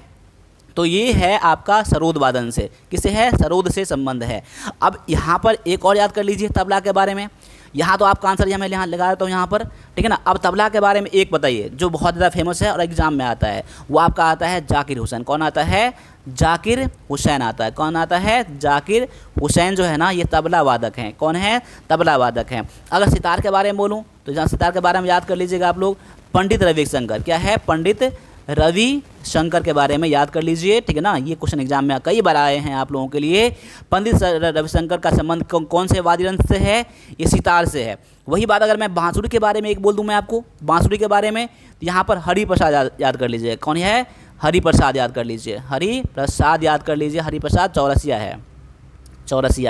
तो ये है आपका सरोद वादन से। किससे है? सरोद से संबंध है। अब यहाँ पर एक और याद कर लीजिए तबला के बारे में। यहाँ तो आपका आंसर मैं यहाँ लगा देता हूँ यहाँ पर, ठीक है ना। अब तबला के बारे में एक बताइए जो बहुत ज़्यादा फेमस है और एग्जाम में आता है, वो आपका आता है जाकिर हुसैन। कौन आता है? जाकिर हुसैन आता है। कौन आता है? जाकिर हुसैन जो है ना, ये तबला वादक हैं। कौन है? तबला वादक हैं। अगर सितार के बारे में बोलूँ तो जहाँ सितार के बारे में याद कर लीजिएगा आप लोग, पंडित रविशंकर। क्या है? पंडित रविशंकर के बारे में याद कर लीजिए, ठीक है ना। ये क्वेश्चन एग्जाम में कई बार आए हैं आप लोगों के लिए। पंडित रविशंकर का संबंध कौन से वाद्य यंत्र से है? ये सितार से है। वही बात अगर मैं बांसुरी के बारे में एक बोल दूं मैं आपको, बांसुरी के बारे में, तो यहाँ पर हरिप्रसाद याद कर लीजिए। कौन है? हरिप्रसाद याद कर लीजिए। हरिप्रसाद याद कर लीजिए। हरिप्रसाद चौरसिया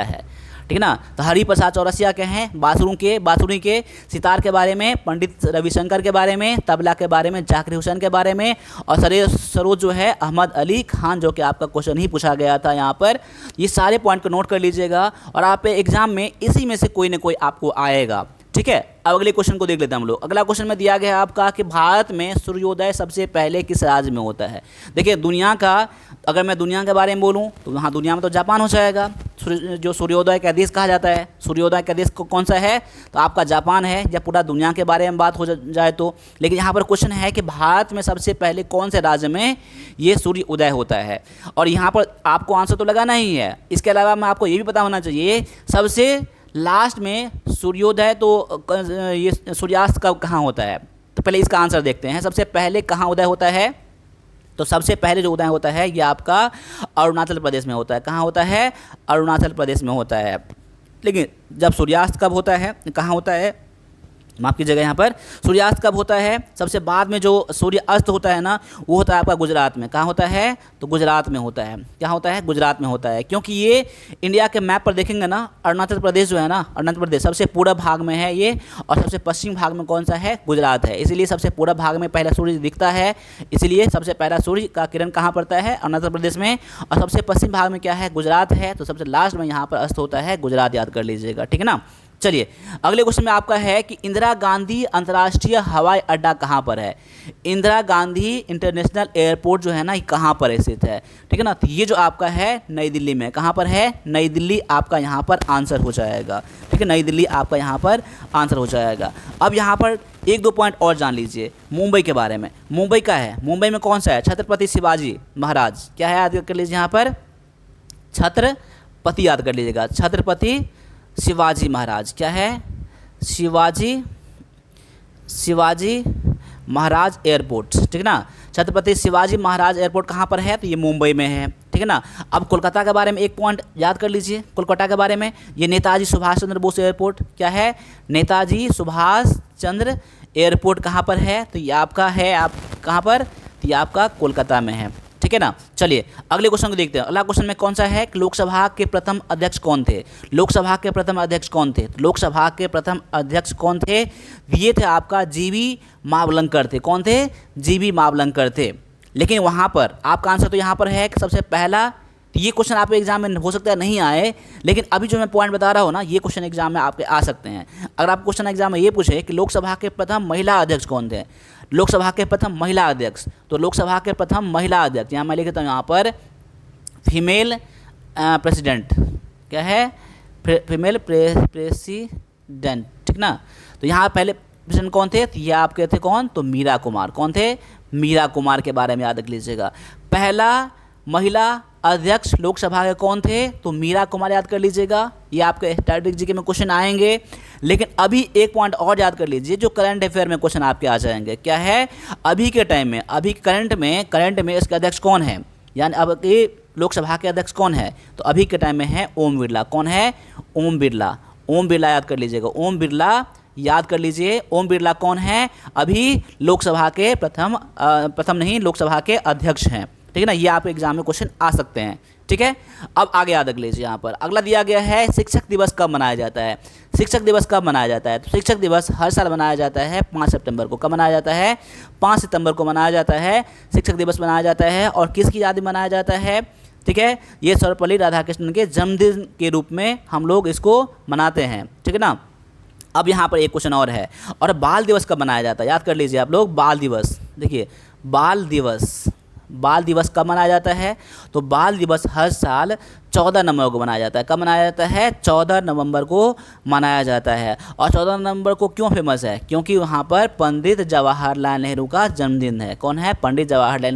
है, ठीक है ना। तो हरिप्रसाद चौरसिया के हैं बांसुरी के। सितार के बारे में पंडित रविशंकर के बारे में, तबला के बारे में जाकिर हुसैन के बारे में, और सरोद जो है अहमद अली खान, जो कि आपका क्वेश्चन ही पूछा गया था यहाँ पर। ये सारे पॉइंट को नोट कर लीजिएगा और आप एग्जाम में इसी में से कोई ना कोई आपको आएगा, ठीक है। ठीक है, अब अगले क्वेश्चन को देख लेते हैं हम लोग। अगला क्वेश्चन में दिया गया है आपका कि भारत में सूर्योदय सबसे पहले किस राज्य में होता है। देखिए दुनिया का, अगर मैं दुनिया के बारे में बोलूं तो हाँ दुनिया में तो जापान हो जाएगा। जो सूर्योदय का देश कहा जाता है, सूर्योदय का देश कौन सा है, तो आपका जापान है, या पूरा दुनिया के बारे में बात हो जाए तो। लेकिन यहाँ पर क्वेश्चन है कि भारत में सबसे पहले कौन से राज्य में ये सूर्य उदय होता है, और यहाँ पर आपको आंसर तो लगाना ही है। इसके अलावा मैं आपको ये भी पता होना चाहिए सबसे लास्ट में सूर्योदय तो ये सूर्यास्त कब कहाँ होता है। तो पहले इसका आंसर देखते हैं, सबसे पहले कहाँ उदय होता है। तो सबसे पहले जो उदय होता है ये आपका अरुणाचल प्रदेश में होता है। कहाँ होता है, अरुणाचल प्रदेश में होता है। लेकिन जब सूर्यास्त कब होता है, कहाँ होता है, माफ़ कीजिएगा, यहाँ पर सूर्यास्त कब होता है, सबसे बाद में जो सूर्य अस्त होता है ना, वो होता है आपका गुजरात में। कहाँ होता है, तो गुजरात में होता है। क्या होता है, गुजरात में होता है। क्योंकि ये इंडिया के मैप पर देखेंगे ना, अरुणाचल प्रदेश जो है ना, अरुणाचल प्रदेश सबसे पूर्व भाग में है ये, और सबसे पश्चिम भाग में कौन सा है, गुजरात है। इसीलिए सबसे पूर्व भाग में पहला सूर्य दिखता है, इसलिए सबसे पहला सूर्य का किरण कहाँ पड़ता है, अरुणाचल प्रदेश में। और सबसे पश्चिम भाग में क्या है, गुजरात है, तो सबसे लास्ट में यहाँ पर अस्त होता है गुजरात, याद कर लीजिएगा, ठीक है ना। चलिए अगले क्वेश्चन में आपका है कि इंदिरा गांधी अंतर्राष्ट्रीय हवाई अड्डा कहाँ पर है। इंदिरा गांधी इंटरनेशनल एयरपोर्ट जो है ना, ये कहाँ पर स्थित है, ठीक है ना। तो ये जो आपका है नई दिल्ली में। कहाँ पर है, नई दिल्ली आपका यहाँ पर आंसर हो जाएगा, ठीक है, नई दिल्ली आपका यहाँ पर आंसर हो जाएगा। अब यहाँ पर एक दो पॉइंट और जान लीजिए मुंबई के बारे में। मुंबई का है, मुंबई में कौन सा है, छत्रपति शिवाजी महाराज। क्या है, याद कर लीजिए, यहाँ पर छत्रपति याद कर लीजिएगा, छत्रपति शिवाजी महाराज। क्या है, शिवाजी महाराज एयरपोर्ट, ठीक है ना। छत्रपति शिवाजी महाराज एयरपोर्ट कहाँ पर है, तो ये मुंबई में है, ठीक है ना। अब कोलकाता के बारे में एक पॉइंट याद कर लीजिए, कोलकाता के बारे में ये नेताजी सुभाष चंद्र बोस एयरपोर्ट। क्या है, नेताजी सुभाष चंद्र एयरपोर्ट कहाँ पर है, तो ये आपका है, आप कहाँ पर, तो ये आपका कोलकाता में है, ठीक है ना। चलिए अगले क्वेश्चन को देखते हैं। अगला क्वेश्चन में कौन सा है, लोकसभा के प्रथम अध्यक्ष कौन थे। लोकसभा के प्रथम अध्यक्ष कौन थे, लोकसभा के प्रथम अध्यक्ष कौन थे, ये थे आपका जीवी मावलंकर थे। कौन थे, जीवी मावलंकर थे। लेकिन वहाँ पर आपका आंसर तो यहाँ पर है कि सबसे पहला, तो ये क्वेश्चन आपके एग्जाम में हो सकता है नहीं आए, लेकिन अभी जो मैं पॉइंट बता रहा हूँ ना, ये क्वेश्चन एग्जाम में आपके आ सकते हैं। अगर आप क्वेश्चन एग्जाम में ये पूछे कि लोकसभा के प्रथम महिला अध्यक्ष कौन थे, लोकसभा के प्रथम महिला अध्यक्ष, तो लोकसभा के प्रथम महिला अध्यक्ष यहाँ मैं लिख देता हूँ, यहाँ पर फीमेल प्रेसिडेंट। क्या है, फीमेल प्रेसिडेंट, ठीक ना। तो यहाँ पहले प्रेसिडेंट कौन थे, तो ये आपके थे कौन, तो मीरा कुमार। कौन थे, मीरा कुमार के बारे में याद रख लीजिएगा। पहला महिला अध्यक्ष लोकसभा के कौन थे, तो मीरा कुमार, याद कर लीजिएगा। ये आपके स्टैटिस्टिक्स जीके में क्वेश्चन आएंगे। लेकिन अभी एक पॉइंट और याद कर लीजिए, जो करंट अफेयर में क्वेश्चन आपके आ जाएंगे। क्या है, अभी के टाइम में, अभी करंट में इसके अध्यक्ष कौन है, यानी अब के लोकसभा के अध्यक्ष कौन है, तो अभी के टाइम में है ओम बिरला। कौन है, ओम बिरला। ओम बिरला याद कर लीजिएगा, ओम बिरला याद कर लीजिए। ओम बिरला कौन है, अभी लोकसभा के प्रथम नहीं, लोकसभा के अध्यक्ष हैं, ठीक है ना। ये आप एग्जाम में क्वेश्चन आ सकते हैं, ठीक है। अब आगे याद रख लीजिए, यहाँ पर अगला दिया गया है शिक्षक दिवस कब मनाया जाता है। शिक्षक दिवस कब मनाया जाता है, तो शिक्षक दिवस हर साल मनाया जाता है 5 सितंबर को। कब मनाया जाता है, 5 सितंबर को मनाया जाता है, शिक्षक दिवस मनाया जाता है। और किसकी याद में मनाया जाता है, ठीक है, ये सर्वपल्ली राधाकृष्णन के जन्मदिन के रूप में हम लोग इसको मनाते हैं, ठीक है ना। अब यहाँ पर एक क्वेश्चन और है, और बाल दिवस कब मनाया जाता है, याद कर लीजिए आप लोग। बाल दिवस, देखिए बाल दिवस कब मनाया जाता है, तो बाल दिवस हर साल 14 नवंबर को मनाया जाता है। कब मनाया जाता है, 14 नवंबर को मनाया जाता है। और 14 नवंबर को क्यों फेमस है, क्योंकि वहाँ पर पंडित जवाहरलाल नेहरू का जन्मदिन है। कौन है, पंडित जवाहरलाल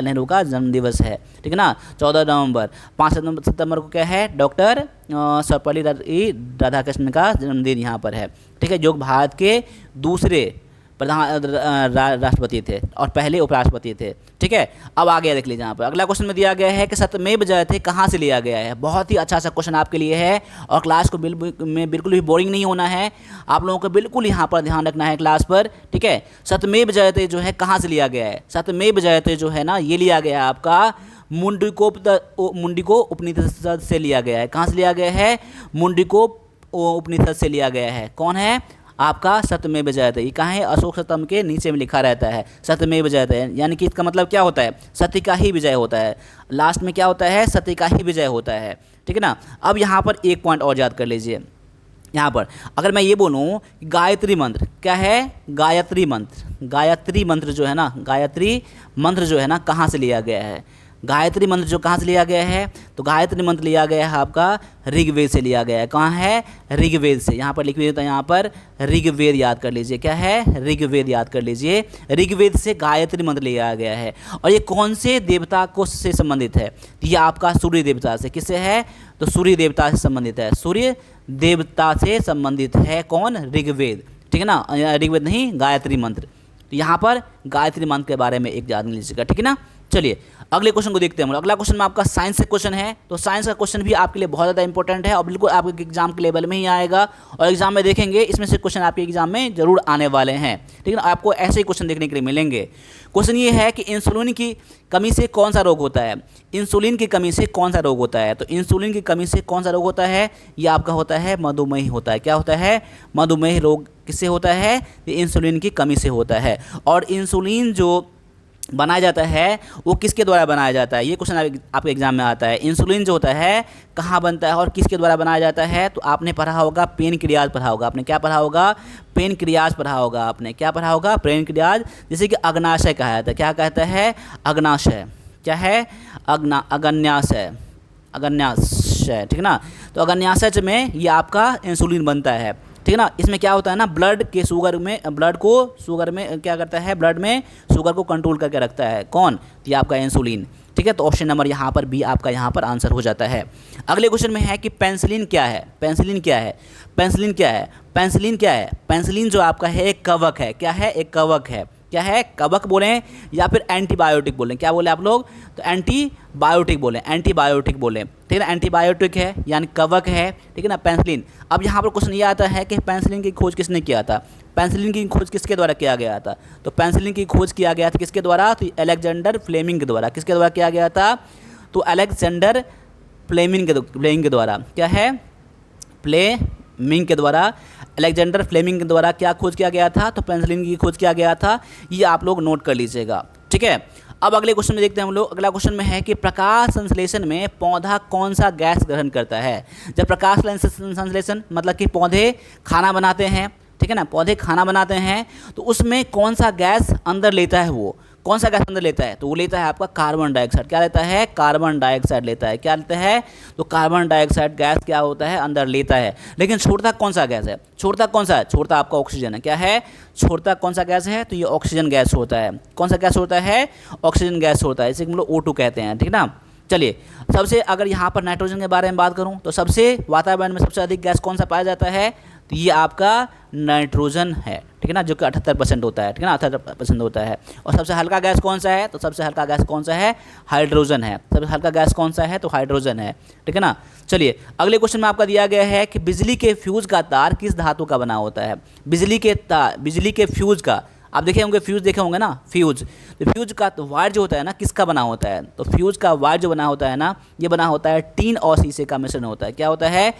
नेहरू का जन्मदिवस है, ठीक है ना, 14 नवंबर। 5 सितंबर को क्या है, डॉक्टर सर्वपल्ली राधाकृष्णन का जन्मदिन यहाँ पर है, ठीक है, जो भारत के दूसरे प्रधान राष्ट्रपति थे और पहले उपराष्ट्रपति थे, ठीक है। अब आगे देख लीजिए, यहाँ पर अगला क्वेश्चन में दिया गया है कि सत्यमेव जयते कहाँ से लिया गया है। बहुत ही अच्छा सा क्वेश्चन आपके लिए है, और क्लास को बिल्कुल भी बोरिंग नहीं होना है। आप लोगों को बिल्कुल यहाँ पर ध्यान रखना है क्लास पर, ठीक है। सत्यमेव जयते जो है कहाँ से लिया गया है, सत्यमेव जयते जो है ना, ये लिया गया है आपका मुंडिको उपनिषद से लिया गया है। कहाँ से लिया गया है, मुंडिको उपनिषद से लिया गया है। कौन है, आपका सत्यमेव जयते। ये कहाँ है, अशोक स्तंभ के नीचे में लिखा रहता है सत्यमेव जयते, यानी कि इसका मतलब क्या होता है, सत्य का ही विजय होता है। लास्ट में क्या होता है, सत्य का ही विजय होता है, ठीक है ना। अब यहाँ पर एक पॉइंट और याद कर लीजिए, यहाँ पर अगर मैं ये बोलूँ कि गायत्री मंत्र क्या है, गायत्री मंत्र, गायत्री मंत्र जो है ना, गायत्री मंत्र जो है ना कहाँ से लिया गया है, गायत्री मंत्र जो कहाँ से लिया गया है, तो गायत्री मंत्र लिया गया है आपका ऋग्वेद से लिया गया है। कहाँ है, ऋग्वेद से। यहाँ पर लिख दिया, यहाँ पर ऋग्वेद याद कर लीजिए, क्या है, ऋग्वेद याद कर लीजिए, ऋग्वेद से गायत्री मंत्र लिया गया है। और ये कौन से देवता को से संबंधित है, तो ये आपका सूर्य देवता से, किससे है, तो सूर्य देवता से संबंधित है, सूर्य देवता से संबंधित है कौन, ऋग्वेद, ठीक है ना, ऋग्वेद नहीं गायत्री मंत्र। तो यहाँ पर गायत्री मंत्र के बारे में एक जान लीजिएगा, ठीक है ना। चलिए अगले क्वेश्चन को देखते हैं हम लोग। अगला क्वेश्चन में आपका साइंस से क्वेश्चन है, तो साइंस का क्वेश्चन भी आपके लिए बहुत ज़्यादा इंपॉर्टेंट है और बिल्कुल आपके एग्जाम के लेवल में ही आएगा और एग्जाम में देखेंगे इसमें से क्वेश्चन आपके एग्जाम में जरूर आने वाले हैं, ठीक है ना। आपको ऐसे ही क्वेश्चन देखने के लिए मिलेंगे। क्वेश्चन ये है कि इंसुलिन की कमी से कौन सा रोग होता है, इंसुलिन की कमी से कौन सा रोग होता है, तो इंसुलिन की कमी से कौन सा रोग होता है, ये आपका होता है मधुमेह होता है। क्या होता है, मधुमेह रोग किससे होता है, ये इंसुलिन की कमी से होता है। और इंसुलिन जो बनाया जाता है वो किसके द्वारा बनाया जाता है, ये क्वेश्चन आपके एग्जाम में आता है। इंसुलिन जो होता है कहाँ बनता है और किसके द्वारा बनाया जाता है, तो आपने पढ़ा होगा पेनक्रियाज पढ़ा होगा, आपने क्या पढ़ा होगा, पेनक्रियाज पढ़ा होगा, आपने क्या पढ़ा होगा, पेनक्रियाज। जैसे कि अग्नाशय कहा जाता है, क्या कहता है, अग्नाशय, क्या है, अग्न्याशय, अग्न्याशय, ठीक है ना। तो अग्न्याशय में ये आपका इंसुलिन बनता है, ठीक है ना। इसमें क्या होता है ना, ब्लड के शुगर में, ब्लड को शुगर में क्या करता है, ब्लड में शुगर को कंट्रोल करके रखता है कौन, तो ये आपका इंसुलिन, ठीक है। तो ऑप्शन नंबर यहाँ पर बी आपका यहाँ पर आंसर हो जाता है। अगले क्वेश्चन में है कि पेंसिलिन क्या है, पेंसिलिन क्या है, पेंसिलिन क्या है, पेंसिलिन क्या है, पेंसिलिन जो आपका है एक कवक है, क्या है, एक कवक है, क्या है, कवक बोलें या फिर एंटीबायोटिक बोलें, क्या बोले आप लोग, तो एंटीबायोटिक बोलें, एंटीबायोटिक बोलें, ठीक है ना। एंटीबायोटिक है यानी कवक है, ठीक है ना, पेंसिलिन। अब यहाँ पर क्वेश्चन ये आता है कि पेंसिलिन की खोज किसने किया था, पेंसिलिन की खोज किसके द्वारा किया गया था, तो पेंसिलिन की खोज किया गया था किसके द्वारा, तो अलेक्जेंडर फ्लेमिंग के द्वारा, किसके द्वारा किया गया था, तो अलेक्जेंडर फ्लेमिंग के द्वारा, क्या है, फ्लेमिंग के द्वारा, अलेक्जेंडर फ्लेमिंग के द्वारा क्या खोज किया गया था, तो पेंसिलिन की खोज किया गया था। ये आप लोग नोट कर लीजिएगा, ठीक है। अब अगले क्वेश्चन में देखते हैं हम लोग। अगला क्वेश्चन में है कि प्रकाश संश्लेषण में पौधा कौन सा गैस ग्रहण करता है। जब प्रकाश संश्लेषण मतलब कि पौधे खाना बनाते हैं, ठीक है ना, पौधे खाना बनाते हैं तो उसमें कौन सा गैस अंदर लेता है, वो कौन सा गैस अंदर लेता है, तो वो लेता है आपका कार्बन डाइऑक्साइड। क्या लेता है, कार्बन डाइऑक्साइड लेता है, क्या लेता है, तो कार्बन डाइऑक्साइड गैस क्या होता है, अंदर लेता है। लेकिन छोड़ता कौन सा गैस है, छोड़ता कौन सा है, छोड़ता आपका ऑक्सीजन है, क्या है, छोड़ता कौन सा गैस है, तो ये ऑक्सीजन गैस होता है। कौन सा गैस होता है, ऑक्सीजन गैस होता है, इसे हम लोग O2 कहते हैं, ठीक ना। चलिए सबसे अगर यहाँ पर नाइट्रोजन के बारे में बात करूँ तो सबसे वातावरण में सबसे अधिक गैस कौन सा पाया जाता है, तो ये आपका नाइट्रोजन है, ठीक है ना, जो कि 78% होता है, ठीक है ना, 78% होता है। और सबसे हल्का गैस कौन सा है, तो सबसे हल्का गैस कौन सा है, हाइड्रोजन है। सबसे हल्का गैस कौन सा है, तो हाइड्रोजन है, ठीक है ना। चलिए अगले क्वेश्चन में आपका दिया गया है कि बिजली के फ्यूज का तार किस धातु का बना होता है। बिजली के फ्यूज का, आप देखे होंगे फ्यूज, देखे होंगे ना फ्यूज, तो फ्यूज का तो वायर जो होता है ना किसका बना होता है, तो फ्यूज का वायर जो बना होता है ना, ये बना होता है टीन और शीशे का मिश्रण होता है। क्या होता है,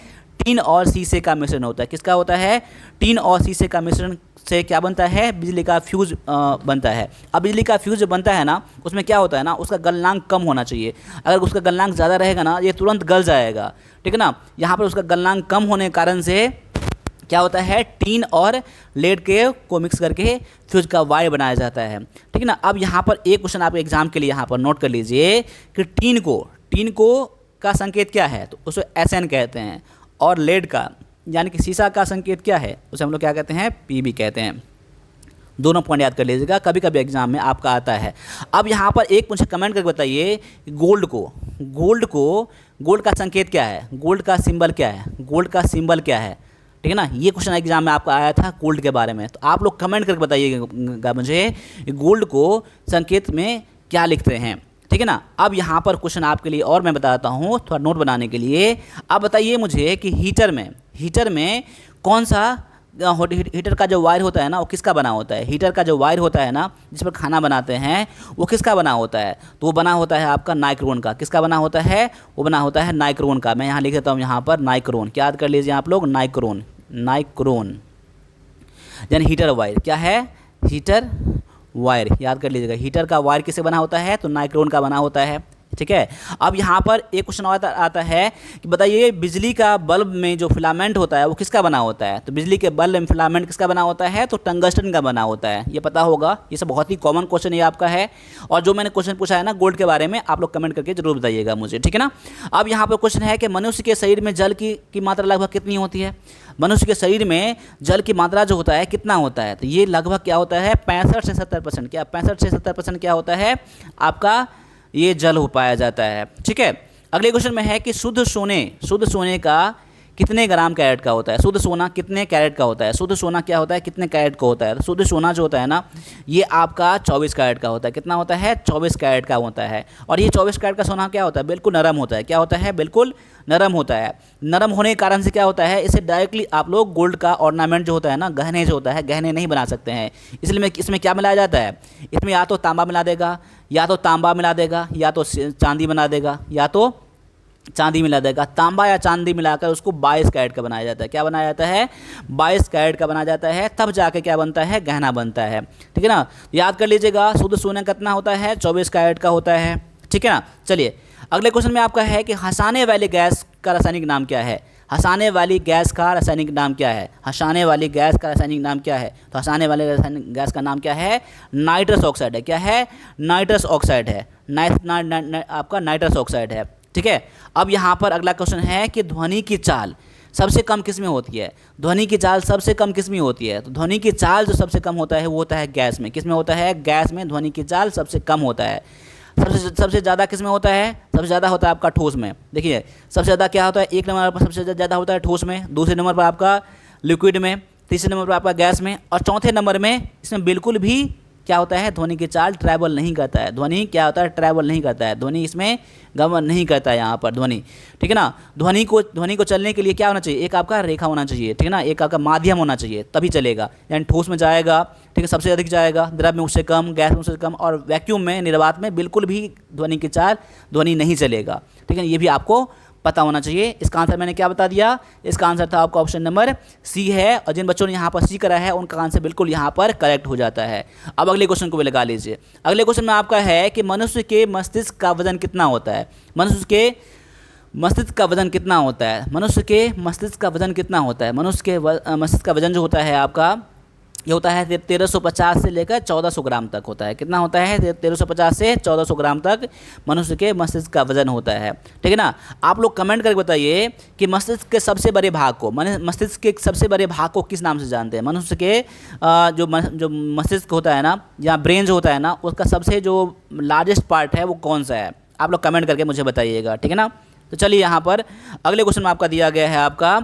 टीन और शीशे का मिश्रण होता है। किसका होता है, टीन और शीशे का मिश्रण से क्या बनता है, बिजली का फ्यूज बनता है। अब बिजली का फ्यूज जो बनता है ना, उसमें क्या होता है ना, उसका गलनांक कम होना चाहिए। अगर उसका गलनांक ज़्यादा रहेगा ना, ये तुरंत गल जाएगा, ठीक है ना। यहाँ पर उसका गलनांक कम होने के कारण से क्या होता है, टीन और लेड के को मिक्स करके फ्यूज का वायर बनाया जाता है, ठीक है ना। अब यहाँ पर एक क्वेश्चन आप एग्जाम के लिए यहाँ पर नोट कर लीजिए कि टीन को का संकेत क्या है, तो उसे SN कहते हैं। और लेड का यानी कि शीशा का संकेत क्या है, उसे हम लोग क्या कहते हैं, PB कहते हैं। दोनों पॉइंट याद कर लीजिएगा, कभी कभी एग्जाम में आपका आता है। अब यहाँ पर एक मुझे कमेंट करके बताइए, गोल्ड का संकेत क्या है, गोल्ड का सिंबल क्या है, गोल्ड का सिंबल क्या है, ठीक है ना। ये क्वेश्चन एग्जाम में आपका आया था गोल्ड के बारे में, तो आप लोग कमेंट करके बताइएगा मुझे गोल्ड को संकेत में क्या लिखते हैं, ठीक है ना। अब यहाँ पर क्वेश्चन आपके लिए और मैं बताता हूँ थोड़ा नोट बनाने के लिए। आप बताइए मुझे कि हीटर में कौन सा हीटर का जो वायर होता है ना, वो किसका बना होता है। हीटर का जो वायर होता है ना, जिस पर खाना बनाते हैं, वो किसका बना होता है, तो वो बना होता है आपका नाइक्रोन का। किसका बना होता है, वो बना होता है नाइक्रोन का। मैं यहाँ लिख देता हूँ यहाँ पर नाइक्रोन, क्या याद कर लीजिए आप लोग, नाइक्रोन यानी हीटर वायर। क्या है, हीटर वायर याद कर लीजिएगा। हीटर का वायर किससे बना होता है, तो नाइक्रोन का बना होता है। ठीक है। अब यहाँ पर एक क्वेश्चन और आता है कि बताइए बिजली का बल्ब में जो फिलामेंट होता है वो किसका बना होता है। तो बिजली के बल्ब में फिलामेंट किसका बना होता है, तो टंगस्टन का बना होता है। ये पता होगा, ये सब बहुत ही कॉमन क्वेश्चन ये आपका है। और जो मैंने क्वेश्चन पूछा है ना गोल्ड के बारे में, आप लोग कमेंट करके जरूर बताइएगा मुझे, ठीक है ना। अब यहाँ पर क्वेश्चन है कि मनुष्य के शरीर में जल की मात्रा लगभग कितनी होती है। मनुष्य के शरीर में जल की मात्रा जो होता है कितना होता है, तो ये लगभग क्या होता है 65 से 70%। क्या 65 से 70% क्या होता है आपका, ये जल हो पाया जाता है, ठीक है। अगले क्वेश्चन में है कि शुद्ध सोने का कितने ग्राम कैरेट का होता है। शुद्ध सोना कितने कैरेट का होता है, शुद्ध सोना क्या होता है कितने कैरेट का होता है। तो शुद्ध सोना जो होता है ना ये आपका 24 कैरेट का होता है। कितना होता है 24 कैरेट का होता है। और ये 24 कैरेट का सोना क्या होता है, बिल्कुल नरम होता है। क्या होता है, बिल्कुल नरम होता है। नरम होने के कारण से क्या होता है, इसे डायरेक्टली आप लोग गोल्ड का ऑर्नामेंट जो होता है ना, गहने जो होता है, गहने नहीं बना सकते हैं। इसलिए इसमें क्या मिलाया जाता है, इसमें या तो तांबा मिला देगा, या तो तांबा मिला देगा, या तो चांदी बना देगा, या तो चांदी मिला देगा। तांबा या चांदी मिलाकर उसको 22 कैरेट का बनाया जाता है। क्या बनाया जाता है, 22 कैरेट का बनाया जाता है, तब जाके क्या बनता है, गहना बनता है, ठीक है ना। याद कर लीजिएगा शुद्ध सोना कितना होता है, 24 कैरेट का होता है, ठीक है ना। चलिए अगले क्वेश्चन में आपका है कि हंसाने वाली गैस का रासायनिक नाम क्या है। हंसाने वाली गैस का रासायनिक नाम क्या है, हंसाने वाली गैस का रासायनिक नाम क्या है। तो हंसाने वाले रासायनिक गैस का नाम क्या है, नाइट्रस ऑक्साइड है। क्या है, नाइट्रस ऑक्साइड है, आपका नाइट्रस ऑक्साइड है, ठीक है। अब यहाँ पर अगला क्वेश्चन है कि ध्वनि की चाल सबसे कम किस में होती है। ध्वनि की चाल सबसे कम किस में होती है, तो ध्वनि की चाल जो सबसे कम होता है वो होता है गैस में। किस में होता है, गैस में ध्वनि की चाल सबसे कम होता है। सबसे ज़्यादा किस में होता है, सबसे ज़्यादा होता है आपका ठोस में। देखिए सबसे ज़्यादा क्या होता है, एक नंबर पर सबसे ज़्यादा होता है ठोस में, दूसरे नंबर पर आपका लिक्विड में, तीसरे नंबर पर आपका गैस में, और चौथे नंबर में इसमें बिल्कुल भी क्या होता है, ध्वनि की चाल ट्रैवल नहीं करता है। ध्वनि क्या होता है, ट्रैवल नहीं करता है। ध्वनि इसमें गमन नहीं करता है यहाँ पर ध्वनि, ठीक है ना। ध्वनि को चलने के लिए क्या होना चाहिए, एक आपका रेखा होना चाहिए, ठीक है ना, एक आपका माध्यम होना चाहिए, तभी चलेगा। यानी ठोस में जाएगा, ठीक है, सबसे अधिक जाएगा, द्रव में उससे कम, गैस में उससे कम, और वैक्यूम में, निर्वात में बिल्कुल भी ध्वनि की चाल, ध्वनि नहीं चलेगा, ठीक है। ये भी आपको पता होना चाहिए। इसका आंसर मैंने क्या बता दिया, इसका आंसर था आपका ऑप्शन नंबर सी है। और जिन बच्चों ने यहाँ पर सी करा है उनका आंसर बिल्कुल यहाँ पर करेक्ट हो जाता है। अब अगले क्वेश्चन को भी लगा लीजिए। अगले क्वेश्चन में आपका है कि मनुष्य के मस्तिष्क का वजन कितना होता है। मनुष्य के मस्तिष्क का वजन कितना होता है, मनुष्य के मस्तिष्क का वजन कितना होता है। मनुष्य के मस्तिष्क का वजन जो होता है आपका, ये होता है 1350 से लेकर 1400 ग्राम तक होता है। कितना होता है, 1350 से 1400 ग्राम तक मनुष्य के मस्तिष्क का वजन होता है, ठीक है ना। आप लोग कमेंट करके बताइए कि मस्तिष्क के सबसे बड़े भाग को, मस्तिष्क के सबसे बड़े भाग को किस नाम से जानते हैं। मनुष्य के जो मस्तिष्क होता है ना, या ब्रेन जो होता है ना, उसका सबसे जो लार्जेस्ट पार्ट है वो कौन सा है, आप लोग कमेंट करके मुझे बताइएगा, ठीक है ना। तो चलिए यहाँ पर अगले क्वेश्चन में आपका दिया गया है आपका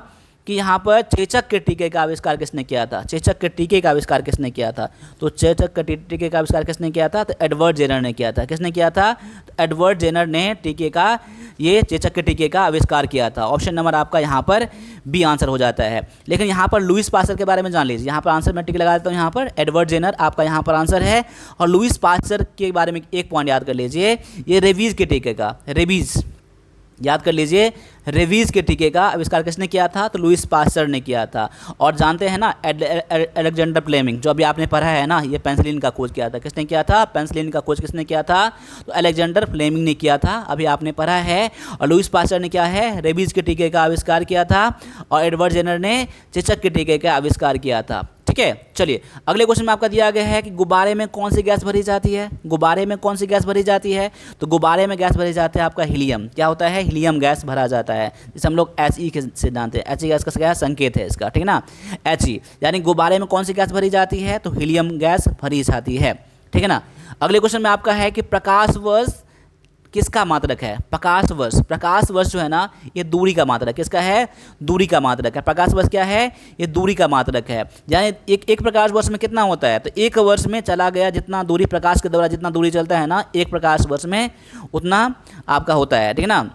कि यहाँ पर चेचक के टीके का आविष्कार किसने किया था। चेचक के टीके का आविष्कार किसने किया था, तो चेचक के टीके का आविष्कार किसने किया था, तो एडवर्ड जेनर ने किया था। किसने किया था, तो एडवर्ड जेनर ने चेचक के टीके का आविष्कार किया था। ऑप्शन नंबर आपका यहाँ पर बी आंसर हो जाता है। लेकिन यहाँ पर लुईस पास्चर के बारे में जान लीजिए। यहाँ पर आंसर मैं टिक लगा देता हूँ, यहाँ पर एडवर्ड जेनर आपका यहाँ पर आंसर है। और लुईस पास्चर के बारे में एक पॉइंट याद कर लीजिए, ये रेबीज़ के टीके का, रेबीज़ याद कर लीजिए, रेबीज़ के टीके का आविष्कार किसने किया था, तो लुईस पास्चर ने किया था। और जानते हैं ना अलेक्जेंडर फ्लेमिंग, जो अभी आपने पढ़ा है ना, ये पेनिसिलिन का खोज किया था। किसने किया था, पेनिसिलिन का खोज किसने किया था, तो अलेक्जेंडर फ्लेमिंग ने किया था, अभी आपने पढ़ा है। और लुईस पास्चर ने क्या है, रेबीज़ के टीके का आविष्कार किया था। और एडवर्ड जेनर ने चेचक के टीके का आविष्कार किया था, ठीक है। चलिए अगले क्वेश्चन में आपका दिया गया है कि गुब्बारे में कौन सी गैस भरी जाती है। गुब्बारे में कौन सी गैस भरी जाती है, तो गुब्बारे में गैस भरी जाती है आपका हीलियम। क्या होता है, हीलियम गैस भरा जाता है, जिसे हम लोग HE के सिद्धांत है। HE गैस का क्या संकेत है इसका, ठीक है ना, HE। यानी गुब्बारे में कौन सी गैस भरी जाती है, तो हीलियम गैस भरी जाती है, ठीक है ना। अगले क्वेश्चन में आपका है कि प्रकाश वर्ष किसका मात्रक है। प्रकाश वर्ष जो है ना, ये दूरी का मात्रक किसका है, दूरी का मात्रक है। प्रकाश वर्ष क्या है, ये दूरी का मात्रक है। यानी एक प्रकाश वर्ष में कितना होता है, तो एक वर्ष में चला गया जितना दूरी, प्रकाश के द्वारा जितना दूरी चलता है ना, एक प्रकाश वर्ष में उतना आपका होता है, ठीक है ना।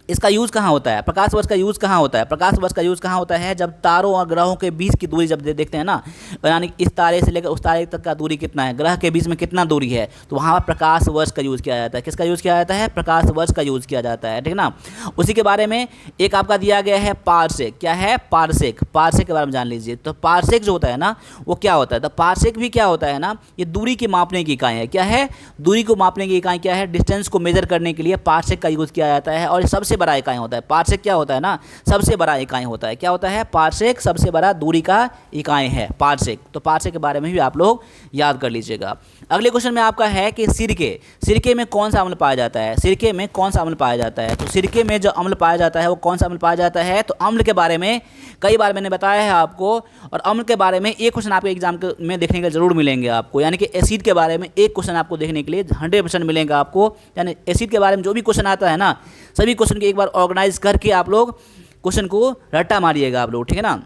इसका यूज़ कहाँ होता है, प्रकाश वर्ष का यूज़ कहाँ होता है? प्रकाश वर्ष का यूज़ कहाँ होता है? जब तारों और ग्रहों के बीच की दूरी जब देखते हैं ना, यानी कि इस तारे से लेकर उस तारे तक का दूरी कितना है, ग्रह के बीच में कितना दूरी है, तो वहाँ पर प्रकाश वर्ष का यूज़ किया जाता है। किसका यूज़ किया जाता है? प्रकाश वर्ष का यूज़ किया जाता है, ठीक ना। उसी के बारे में एक आपका दिया गया है पारसेक। क्या है? पारसेक। पारसेक के बारे में जान लीजिए। तो पारसेक जो होता है ना, वो क्या होता है? तो पारसेक भी क्या होता है ना, ये दूरी की मापने की इकाई है। क्या है? दूरी को मापने की इकाई क्या है? डिस्टेंस को मेजर करने के लिए पारसेक का यूज़ किया जाता है, और ये सबसे बड़ा इकाई होता है। पारसेक क्या होता है ना, सबसे बड़ा इकाई होता है। क्या होता है? पारसेक सबसे बड़ा दूरी का इकाई है, पारसेक। तो पारसेक के बारे में भी आप लोग याद कर लीजिएगा। अगले क्वेश्चन में आपका है कि सिरके में कौन सा अम्ल पाया जाता है? सिरके में कौन सा अम्ल पाया जाता है? तो सिरके में जो अम्ल पाया जाता है वो कौन सा अम्ल पाया जाता है? तो अम्ल के बारे में कई बार मैंने बताया है आपको, और अम्ल के बारे में एक क्वेश्चन आपके एग्जाम में देखने के जरूर मिलेंगे आपको, यानी कि एसिड के बारे में एक क्वेश्चन आपको देखने के लिए 100% मिलेगा आपको। यानी एसिड के बारे में जो भी क्वेश्चन आता है ना, सभी क्वेश्चन को एक बार ऑर्गेनाइज करके आप लोग क्वेश्चन को रट्टा मारिएगा आप लोग, ठीक है ना।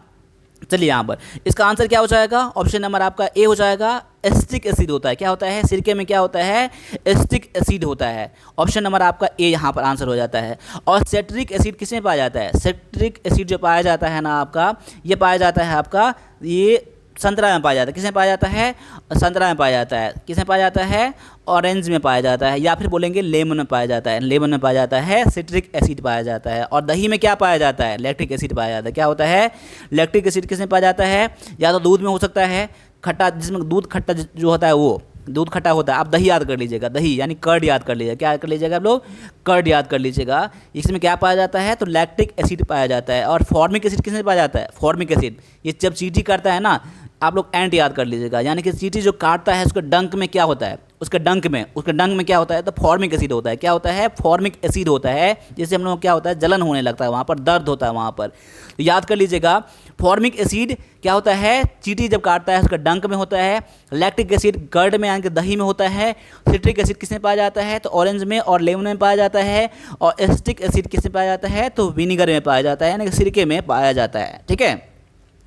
चलिए यहाँ पर इसका आंसर क्या हो जाएगा? ऑप्शन नंबर आपका ए हो जाएगा। एसिटिक एसिड होता है। क्या होता है? सिरके में क्या होता है? एसिटिक एसिड होता है। ऑप्शन नंबर आपका ए यहाँ पर आंसर हो जाता है। और सेट्रिक एसिड किसमें पाया जाता है? सेट्रिक एसिड जो पाया जाता है ना आपका, ये पाया जाता है आपका, ये संतरा में पाया जाता है। किसमें पाया जाता है? संतरा में पाया जाता है। किसमें पाया जाता है? ऑरेंज में पाया जाता है, या फिर बोलेंगे लेमन में पाया जाता है। लेमन में पाया जाता है, सिट्रिक एसिड पाया जाता है। और दही में क्या पाया जाता है? लैक्टिक एसिड पाया जाता है। क्या होता है? लैक्टिक एसिड किसमें पाया जाता है? या तो दूध में हो सकता है, खट्टा, जिसमें दूध खट्टा जो होता है वो दूध खट्टा होता है। आप दही याद कर लीजिएगा, दही यानी कर्ड याद कर लीजिएगा। क्या याद कर लीजिएगा आप लोग? कर्ड याद कर लीजिएगा। इसमें क्या पाया जाता है? तो लैक्टिक एसिड पाया जाता है। और फॉर्मिक एसिड किसमें पाया जाता है? फॉर्मिक एसिड ये जब चींटी करता है ना, आप लोग एंट याद कर लीजिएगा, यानी कि चींटी जो काटता है उसके डंक में क्या होता है? उसके डंक में क्या होता है? तो फॉर्मिक एसिड होता है। क्या होता है? फॉर्मिक एसिड होता है, जिससे हम लोग क्या होता है? जलन होने लगता है, वहाँ पर दर्द होता है वहाँ पर। तो याद कर लीजिएगा, फॉर्मिक एसिड क्या होता है? चींटी जब काटता है उसका डंक में होता है। लैक्टिक एसिड कर्ड में यानी कि दही में होता है। सिट्रिक एसिड किसमें पाया जाता है? तो ऑरेंज में और लेमन में पाया जाता है। और एसिटिक एसिड किसमें पाया जाता है? तो विनीगर में पाया जाता है, यानी कि सिरके में पाया जाता है, ठीक है।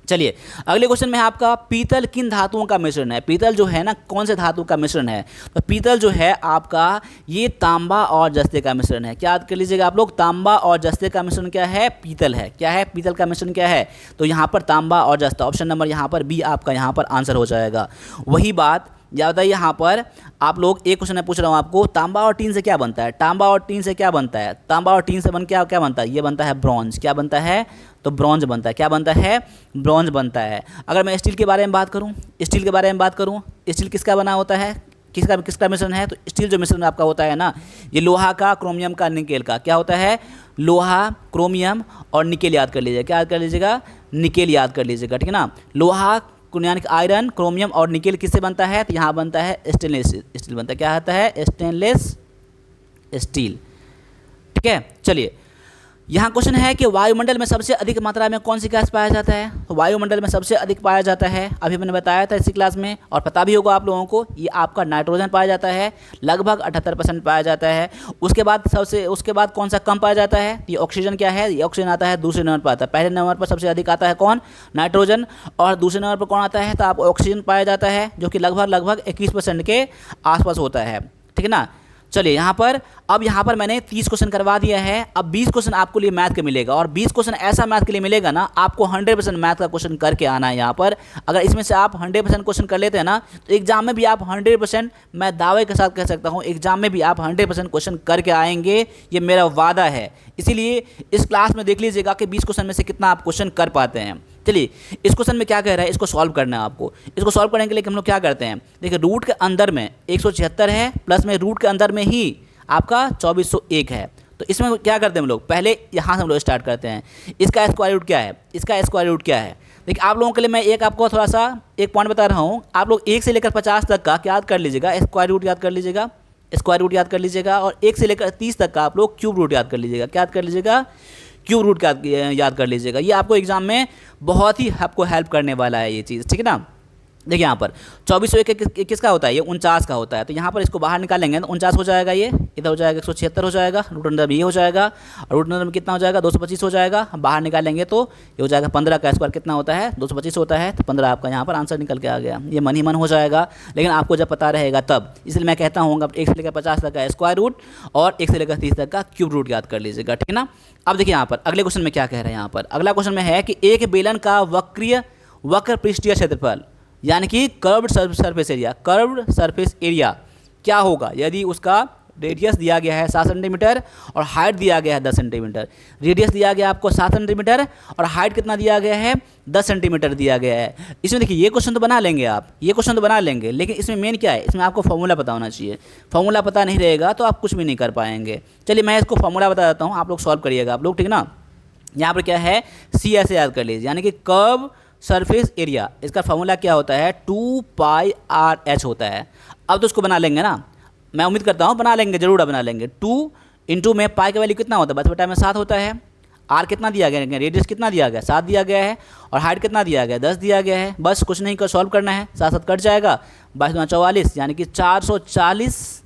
चलिए अगले क्वेश्चन में है आपका, पीतल किन धातुओं का मिश्रण है? पीतल जो है ना, कौन से धातु का मिश्रण है? तो पीतल जो है आपका, ये तांबा और जस्ते का मिश्रण है। क्या याद कर लीजिएगा आप लोग? तांबा और जस्ते का मिश्रण क्या है? पीतल है। क्या है? पीतल का मिश्रण क्या है? तो यहाँ पर तांबा और जस्ता, ऑप्शन नंबर यहाँ पर बी आपका यहाँ पर आंसर हो जाएगा। वही बात याद है, यहाँ पर आप लोग एक क्वेश्चन मैं पूछ रहा हूँ आपको, तांबा और टीन से क्या बनता है? तांबा और टीन से क्या बनता है? तांबा और टीन से क्या बनता है? ये बनता है ब्रॉन्ज। क्या बनता है? तो ब्रॉन्ज बनता है। क्या बनता है? ब्रॉन्ज बनता है। अगर मैं स्टील के बारे में बात करूँ, स्टील के बारे में बात करूँ, स्टील किसका बना होता है? किसका मिश्रण है? तो स्टील जो मिश्रण आपका होता है ना, ये लोहा का, क्रोमियम का, निकेल का। क्या होता है? लोहा, क्रोमियम और निकेल याद कर लीजिएगा। क्या याद कर लीजिएगा? निकेल याद कर लीजिएगा, ठीक है ना। लोहा यानी आयरन, क्रोमियम और निकेल किससे बनता है? तो यहाँ बनता है स्टेनलेस स्टील बनता है। क्या आता है? स्टेनलेस स्टील, ठीक है। चलिए यहाँ क्वेश्चन है कि वायुमंडल में सबसे अधिक मात्रा में कौन सी गैस पाया जाता है? तो वायुमंडल में सबसे अधिक पाया जाता है, अभी मैंने बताया था इसी क्लास में, और पता भी होगा आप लोगों को, ये आपका नाइट्रोजन पाया जाता है, लगभग 78% पाया जाता है। उसके बाद कौन सा कम पाया जाता है? ये ऑक्सीजन। क्या है? ये ऑक्सीजन आता है दूसरे नंबर पर आता है। पहले नंबर पर सबसे अधिक आता है कौन? नाइट्रोजन। और दूसरे नंबर पर कौन आता है? तो आप ऑक्सीजन पाया जाता है, जो कि लगभग 21% के आसपास होता है, ठीक है ना। चलिए यहाँ पर मैंने 30 क्वेश्चन करवा दिया है। अब 20 क्वेश्चन आपको लिए मैथ के मिलेगा, और 20 क्वेश्चन ऐसा मैथ के लिए मिलेगा ना, आपको 100% मैथ का क्वेश्चन करके आना है यहाँ पर। अगर इसमें से आप 100% क्वेश्चन कर लेते हैं ना, तो एग्जाम में भी आप 100%, मैं दावे के साथ कह सकता हूँ, एग्जाम में भी आप 100% क्वेश्चन करके आएंगे, ये मेरा वादा है। इसीलिए इस क्लास में देख लीजिएगा कि 20 क्वेश्चन में से कितना आप क्वेश्चन कर पाते हैं। चलिए इस क्वेश्चन में क्या कह रहा है, इसको सॉल्व करना है आपको। इसको सॉल्व करने के लिए हम लोग क्या करते हैं? देखिए, रूट के अंदर में 176 है, प्लस में रूट के अंदर में ही आपका 2401 है। तो इसमें क्या करते हैं हम लोग? पहले यहाँ से हम लोग स्टार्ट करते हैं। इसका स्क्वायर रूट क्या है? इसका स्क्वायर रूट क्या है? देखिए, आप लोगों के लिए मैं आपको थोड़ा सा एक पॉइंट बता रहा हूँ। आप लोग 1 से लेकर 50 तक का क्या याद कर लीजिएगा? स्क्वायर रूट याद कर लीजिएगा, स्क्वायर रूट याद कर लीजिएगा। और 1 से लेकर 30 तक का आप लोग क्यूब रूट याद कर लीजिएगा। क्या याद कर लीजिएगा? क्यूब रूट याद कर लीजिएगा। ये आपको एग्जाम में बहुत ही आपको हेल्प करने वाला है ये चीज़, ठीक है ना। देखिए यहाँ पर 24 किसका होता है, ये 49 का होता है। तो यहाँ पर इसको बाहर निकालेंगे तो 49 हो जाएगा, ये इधर हो जाएगा 176 हो जाएगा, रूट अंडर में ये हो जाएगा, और रूट अंडर में कितना हो जाएगा 225 हो जाएगा। हम बाहर निकालेंगे तो ये हो जाएगा 15 का स्क्वायर कितना होता है 225 होता है। तो 15 आपका यहाँ पर आंसर निकल के आ गया। ये मन ही मन हो जाएगा, लेकिन आपको जब पता रहेगा तब। इसलिए मैं कहता हूँ अब 1 से लेकर 50 तक का स्क्वायर रूट और 1 से लेकर 30 तक का क्यूब रूट याद कर लीजिएगा, ठीक है ना। अब देखिए यहाँ पर अगले क्वेश्चन में क्या कह रहे हैं। यहाँ पर अगला क्वेश्चन में है कि एक बेलन का वक्र पृष्ठीय क्षेत्रफल यानी कि curved surface area, curved surface area क्या होगा यदि उसका रेडियस दिया गया है 7 सेंटीमीटर और हाइट दिया गया है 10 सेंटीमीटर। रेडियस दिया गया आपको 7 सेंटीमीटर और हाइट कितना दिया गया है 10 सेंटीमीटर दिया गया है। इसमें देखिए ये क्वेश्चन तो बना लेंगे आप, ये क्वेश्चन तो बना लेंगे, लेकिन इसमें मेन क्या है, इसमें आपको फॉर्मूला पता होना चाहिए। फॉर्मूला पता नहीं रहेगा तो आप कुछ भी नहीं कर पाएंगे। चलिए मैं इसको फॉर्मूला बता देता हूँ, आप लोग सॉल्व करिएगा आप लोग, ठीक ना। यहाँ पर क्या है सी ऐसे याद कर लीजिए, यानी कि कर्व सरफेस एरिया, इसका फॉर्मूला क्या होता है 2πr/h होता है। अब तो उसको बना लेंगे ना, मैं उम्मीद करता हूँ बना लेंगे, जरूर बना लेंगे। 2 इंटू में पाई का वैल्यू कितना होता है 10 में 7 होता है। आर कितना दिया गया है, रेडियस कितना दिया गया 7 दिया गया है, और हाइट कितना दिया गया 10 दिया गया है। बस कुछ नहीं कर सॉल्व करना है, 7 7 कट जाएगा, 22 44 यानी कि 440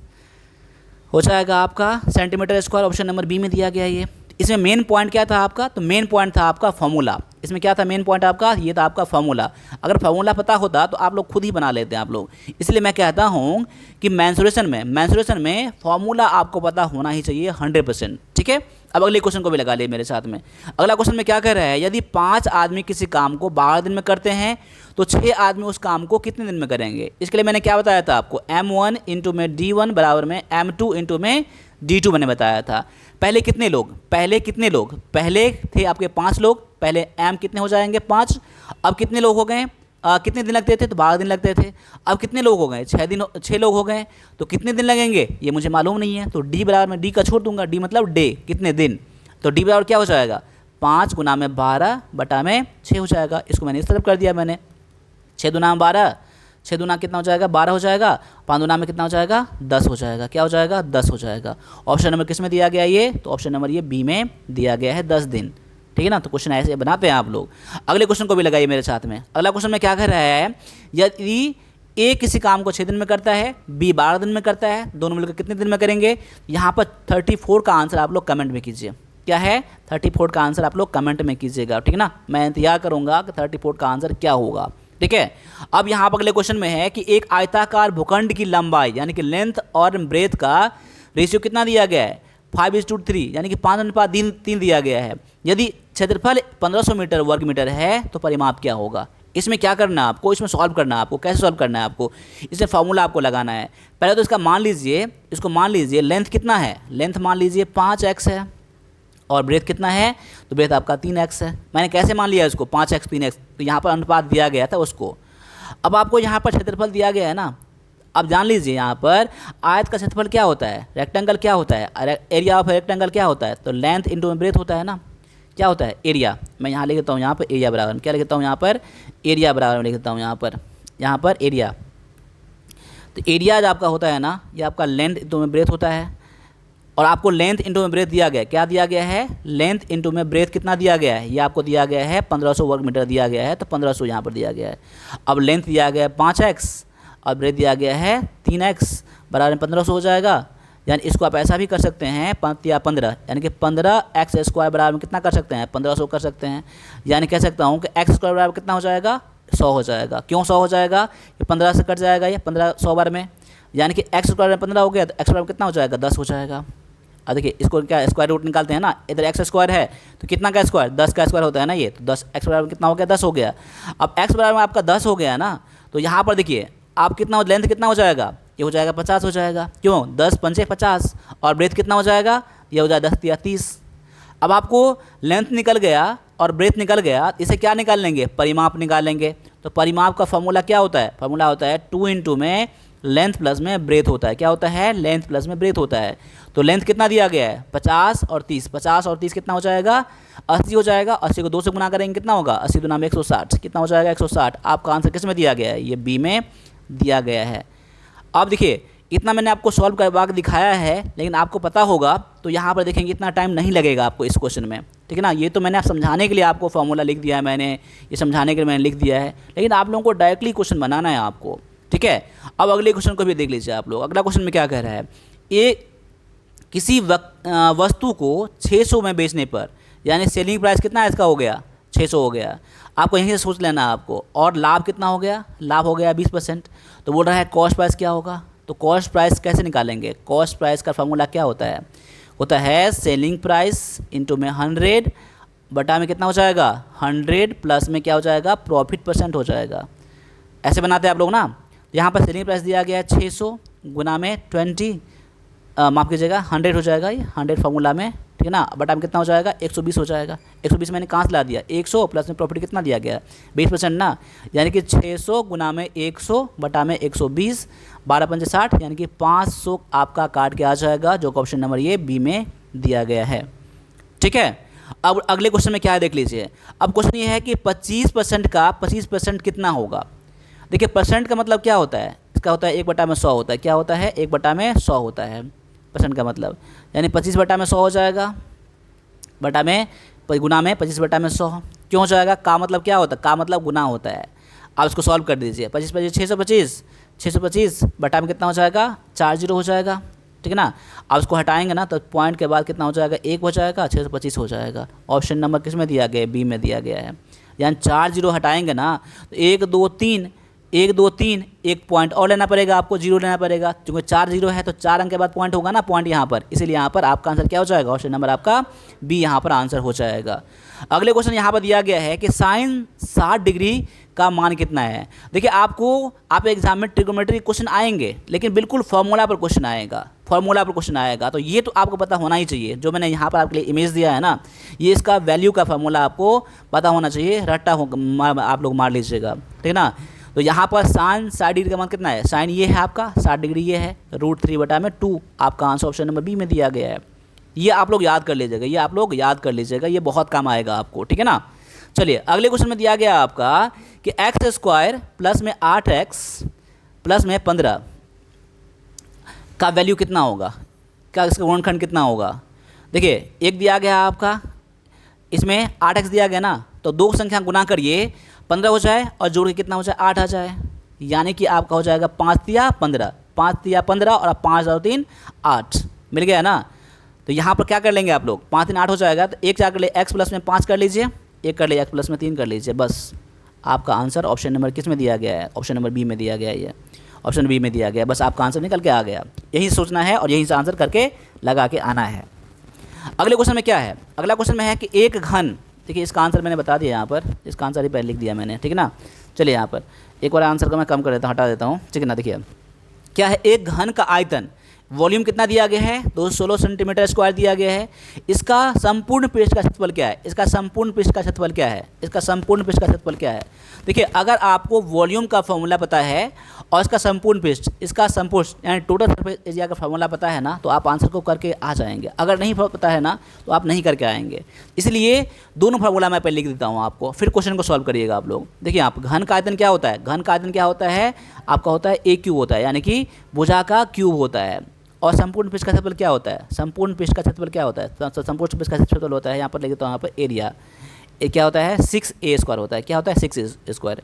हो जाएगा आपका centimetre square. Option number B में दिया गया ये। इसमें मेन पॉइंट क्या था आपका, तो मेन पॉइंट था आपका फॉर्मूला। इसमें क्या था मेन पॉइंट आपका, ये था आपका फॉर्मूला। अगर फॉर्मूला पता होता तो आप लोग खुद ही बना लेते हैं आप लोग। इसलिए मैं कहता हूँ कि मेंसुरेशन में फॉर्मूला आपको पता होना ही चाहिए 100%, ठीक है। अब अगले क्वेश्चन को भी लगा लिए मेरे साथ में। अगला क्वेश्चन में क्या कह रहा है, यदि 5 आदमी किसी काम को 12 दिन में करते हैं तो 6 आदमी उस काम को कितने दिन में करेंगे। इसके लिए मैंने क्या बताया था आपको, M1 इंटू में D1 बराबर में M2 इंटू में D2 मैंने बताया था। पहले कितने लोग पहले थे आपके 5 लोग, पहले M कितने हो जाएंगे 5। अब कितने लोग हो गए, कितने दिन लगते थे तो 12 दिन लगते थे। अब कितने लोग हो गए 6 लोग हो गए, तो कितने दिन लगेंगे ये मुझे मालूम नहीं है। तो D बराबर में D का छोड़ दूंगा, D मतलब डे, कितने दिन। तो D बराबर क्या हो जाएगा 5 गुना में 12 बटा में 6 हो जाएगा। इसको मैंने इस तरफ कर दिया मैंने, 6 दुना में 12, 6 दुना कितना हो जाएगा 12 हो जाएगा, 5 दुना में कितना हो जाएगा 10 हो जाएगा। क्या हो जाएगा 10 हो जाएगा। ऑप्शन नंबर किस में दिया गया ये, तो ऑप्शन नंबर ये बी में दिया गया है 10 दिन, ठीक है ना। तो क्वेश्चन ऐसे बनाते हैं आप लोग। अगले क्वेश्चन को भी लगाइए मेरे साथ में। अगला क्वेश्चन में क्या कह रहा है, यदि ए किसी काम को 6 दिन में करता है, बी 12 दिन में करता है, दोनों मिलकर कितने दिन में करेंगे। यहाँ पर 34 का आंसर आप लोग कमेंट में कीजिए। क्या है 34 का आंसर आप लोग कमेंट में कीजिएगा, ठीक है ना। मैं इंतजार करूँगा कि 34 का आंसर क्या होगा, ठीक है। अब यहाँ पर अगले क्वेश्चन में है कि एक आयताकार भूखंड की लंबाई यानी कि लेंथ और ब्रेथ का रेशियो कितना दिया गया है 5:3 यानी कि 5:3 दिया गया है। यदि क्षेत्रफल 1500 मीटर वर्ग मीटर है तो परिमाप क्या होगा। इसमें क्या करना है आपको, इसमें सॉल्व करना है आपको। कैसे सॉल्व करना है आपको, इसमें फार्मूला आपको लगाना है। पहले तो इसका मान लीजिए, इसको मान लीजिए लेंथ कितना है, लेंथ मान लीजिए 5x है, और ब्रेथ कितना है, तो ब्रेथ आपका 3x है। मैंने कैसे मान लिया इसको 5x 3x, तो यहाँ पर अनुपात दिया गया था उसको। अब आपको यहाँ पर क्षेत्रफल दिया गया है ना, अब जान लीजिए यहाँ पर आयत का क्षेत्रफल क्या होता है, रेक्टेंगल क्या होता है, एरिया ऑफ रेक्टेंगल क्या होता है, तो लेंथ इंटू में ब्रेथ होता है ना। क्या होता है एरिया, मैं यहाँ लिख देता हूँ, यहाँ पर एरिया बराबर क्या लिख देता हूँ, यहाँ पर एरिया बराबर लिख देता हूँ, यहाँ पर एरिया। तो एरिया जो आपका होता है ना, ये आपका लेंथ इंटू में ब्रेथ होता है, और आपको लेंथ इंटू में ब्रेथ दिया गया है। क्या दिया गया है, लेंथ इंटू में ब्रेथ कितना दिया गया है, ये आपको दिया गया है 1500 वर्ग मीटर दिया गया है, तो 1500 यहाँ पर दिया गया है। अब लेंथ दिया गया है 5x और ब्रेथ दिया गया है 3x बराबर 1500 हो जाएगा। यानी इसको आप ऐसा भी कर सकते हैं 5 या 15, यानी कि 15x स्क्वायर बराबर में कितना कर सकते हैं 1500 कर सकते हैं। यानी कह सकता हूँ कि x स्क्वायर बराबर कितना हो जाएगा 100 हो जाएगा। क्यों 100 हो जाएगा, ये 15 से कट जाएगा, ये 15 100 बार में, यानी कि x स्क्वायर में 15 हो गया तो x बराबर कितना हो जाएगा 10 हो जाएगा। अब देखिए इसको क्या स्क्वायर रूट निकालते हैं ना, इधर एक्स स्क्वायर है तो कितना का स्क्वायर 10 का स्क्वायर होता है ना ये, तो 10 एक्स बराबर कितना हो गया 10 हो गया। अब एक्स बराबर में आपका 10 हो गया ना, तो यहाँ पर देखिए आप कितना लेंथ कितना हो जाएगा, ये हो जाएगा 50 हो जाएगा। क्यों 10 पंचे 50, और ब्रेथ कितना हो जाएगा, ये हो जाएगा 10 या 30। अब आपको लेंथ निकल गया और ब्रेथ निकल गया, इसे क्या निकाल लेंगे परिमाप निकाल लेंगे। तो परिमाप का फॉर्मूला क्या होता है, फॉर्मूला होता है 2 इंटू में लेंथ प्लस में ब्रेथ होता है। क्या होता है, लेंथ प्लस में ब्रेथ होता है। तो लेंथ कितना दिया गया है 50 और 30, 50 और 30 कितना हो जाएगा 80 हो जाएगा। 80 को 2 से गुना करेंगे कितना होगा, 80 दुना में 160 कितना हो जाएगा 160। आपका आंसर किस में दिया गया है, ये बी में दिया गया है। अब देखिए इतना मैंने आपको सॉल्व करवा के दिखाया है, लेकिन आपको पता होगा तो यहाँ पर देखेंगे इतना टाइम नहीं लगेगा आपको इस क्वेश्चन में, ठीक है ना। ये तो मैंने आप समझाने के लिए आपको फॉर्मूला लिख दिया है, मैंने ये समझाने के लिए मैंने लिख दिया है, लेकिन आप लोगों को डायरेक्टली क्वेश्चन बनाना है आपको, ठीक है। अब अगले क्वेश्चन को भी देख लीजिए आप लोग। अगला क्वेश्चन में क्या कह रहा है, किसी वस्तु को 600 में बेचने पर, यानी सेलिंग प्राइस कितना है इसका हो गया 600 हो गया, आपको यहीं से सोच लेना है आपको, और लाभ कितना हो गया, लाभ हो गया 20%। तो बोल रहा है कॉस्ट प्राइस क्या होगा, तो कॉस्ट प्राइस कैसे निकालेंगे, कॉस्ट प्राइस का फार्मूला क्या होता है सेलिंग प्राइस इंटू में 100 बटा में कितना हो जाएगा 100 प्लस में क्या हो जाएगा प्रॉफिट परसेंट हो जाएगा। ऐसे बनाते हैं आप लोग ना। यहाँ पर सेलिंग प्राइस दिया गया है 600 गुना में 20 माफ़ कीजिएगा 100 हो जाएगा, ये 100 फार्मूला में, ठीक है ना, बटा में कितना हो जाएगा 120 हो जाएगा। 120 मैंने कहाँ से ला दिया 100 प्लस में प्रॉफिट कितना दिया गया 20% ना, यानी कि 600 गुना में 100 बटा में 120, 12 पंजे 60, यानी कि 500 आपका काट के आ जाएगा, जो ऑप्शन नंबर ये बी में दिया गया है, ठीक है। अब अगले क्वेश्चन में क्या है देख लीजिए। अब क्वेश्चन ये है कि 25% का 25% कितना होगा। देखिए परसेंट का मतलब क्या होता है, इसका होता है 1/100 होता है, क्या होता है 1/100 होता है परसेंट का मतलब, यानी 25/100 हो जाएगा, बटा में गुना में 25/100 क्यों हो जाएगा, का मतलब क्या होता है, का मतलब गुना होता है। आप इसको सॉल्व कर दीजिए, 25 625 बटा में कितना हो जाएगा 40 हो जाएगा, ठीक है ना। आप उसको हटाएंगे ना तो पॉइंट के बाद कितना हो जाएगा 1 हो जाएगा, 625 हो जाएगा। ऑप्शन नंबर किस में दिया गया है बी में दिया गया है। यानी 4 0 हटाएंगे ना तो 1 2 3 1 2 3 एक पॉइंट और लेना पड़ेगा आपको, 0 लेना पड़ेगा, क्योंकि 4 0 है तो 4 अंक के बाद पॉइंट होगा ना, पॉइंट यहाँ पर, इसीलिए यहाँ पर आपका आंसर क्या हो जाएगा, ऑप्शन नंबर आपका बी यहाँ पर आंसर हो जाएगा। अगले क्वेश्चन यहाँ पर दिया गया है कि साइन 60 डिग्री का मान कितना है। देखिए आप एग्जाम में ट्रिग्नोमेट्री क्वेश्चन आएंगे, लेकिन बिल्कुल फॉर्मूला पर क्वेश्चन आएगा, फॉर्मूला पर क्वेश्चन आएगा, तो ये तो आपको पता होना ही चाहिए। जो मैंने यहाँ पर आपके लिए इमेज दिया है ना, ये इसका वैल्यू का फॉर्मूला आपको पता होना चाहिए, रट्टा आप लोग मार लीजिएगा, ठीक है ना। तो यहाँ पर साइन 60 डिग्री का मान कितना है, साइन ये है आपका 60 डिग्री ये है, √3/2 आपका आंसर ऑप्शन नंबर बी में दिया गया है। ये आप लोग याद कर लीजिएगा, ये आप लोग याद कर लीजिएगा, ये बहुत काम आएगा आपको, ठीक है ना। चलिए अगले क्वेश्चन में दिया गया आपका कि x² प्लस में 8x प्लस में 15 का वैल्यू कितना होगा, क्या इसका गुणनखंड कितना होगा। देखिए एक दिया गया आपका, इसमें 8x दिया गया ना, तो दो संख्या गुना करिए 15 हो जाए और जोड़ के कितना हो जाए 8 आ जाए, यानी कि आपका हो जाएगा 5 तिया 15, 5 तिया 15 और 5 और 3 8 मिल गया ना। तो यहाँ पर क्या कर लेंगे आप लोग, 5 3 8 हो जाएगा, तो एक क्या कर ले x प्लस में 5 कर लीजिए, एक कर ले x प्लस में 3 कर लीजिए, बस आपका आंसर ऑप्शन नंबर किस में दिया गया है, ऑप्शन नंबर बी में दिया गया है, ये ऑप्शन बी में दिया गया, बस आपका आंसर निकल के आ गया। यही सोचना है और यहीं से आंसर करके लगा के आना है। अगले क्वेश्चन में क्या है, अगला क्वेश्चन में है कि एक घन, देखिए इसका आंसर मैंने बता दिया यहाँ पर, इसका आंसर ही पहले लिख दिया मैंने, ठीक है ना। चलिए यहाँ पर एक बार आंसर को मैं कम कर देता हूँ, हटा देता हूँ, ठीक है ना। देखिए क्या है, एक घन का आयतन वॉल्यूम कितना दिया गया है 216 सेंटीमीटर स्क्वायर दिया गया है। इसका संपूर्ण पृष्ठ का क्षेत्रफल क्या है, इसका संपूर्ण पृष्ठ का क्षेत्रफल क्या है, इसका संपूर्ण पृष्ठ का क्षेत्रफल क्या है। देखिए अगर आपको वॉल्यूम का फॉर्मूला पता है और इसका संपूर्ण पृष्ठ, इसका संपूर्ण यानी टोटल सरफेस एरिया का फॉर्मूला पता है ना, तो आप आंसर को करके आ जाएंगे। अगर नहीं पता है ना तो आप नहीं करके आएंगे, इसलिए दोनों फार्मूला मैं पहले लिख देता हूँ आपको, फिर क्वेश्चन को सॉल्व करिएगा आप लोग। देखिए आप घन का आयतन क्या होता है, घन का आयतन क्या होता है आपका होता है a क्यूब होता है, यानी कि भुजा का क्यूब होता है। और संपूर्ण पृष्ठ का क्षेत्रफल क्या होता है, संपूर्ण पृष्ठ का क्षेत्रफल क्या होता है, संपूर्ण पृष्ठ का क्षेत्रफल होता है, यहाँ पर लिख देता हूँ यहाँ पर एरिया, क्या होता है 6a² होता है, क्या होता है 6a²।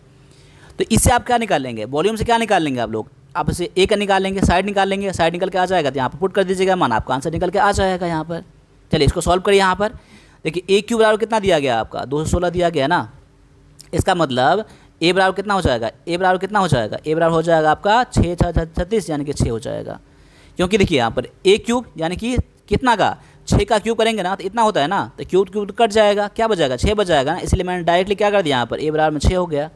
तो इससे आप क्या निकाल लेंगे, वॉल्यूम से क्या निकाल लेंगे आप लोग, आप इसे a का निकाल लेंगे, साइड निकाल लेंगे, साइड निकल के आ जाएगा, तो यहाँ पर पुट कर दीजिएगा मान, आपका आंसर निकल के आ जाएगा यहाँ पर। चलिए इसको सॉल्व करिए। यहाँ पर देखिए a क्यूब बराबर कितना दिया गया आपका 216 दिया गया ना, इसका मतलब a बराबर कितना हो जाएगा, a बराबर कितना हो जाएगा, a बराबर हो जाएगा आपका 6 6 36 यानी कि 6 हो जाएगा। क्योंकि देखिए यहाँ पर a क्यूब यानी कि कितना का 6 का क्यूब करेंगे ना तो इतना होता है ना, तो क्यूब कट जाएगा, क्या बच जाएगा 6 बच जाएगा ना, इसलिए मैंने डायरेक्टली क्या कर दिया यहाँ पर a बराबर में 6 हो गया।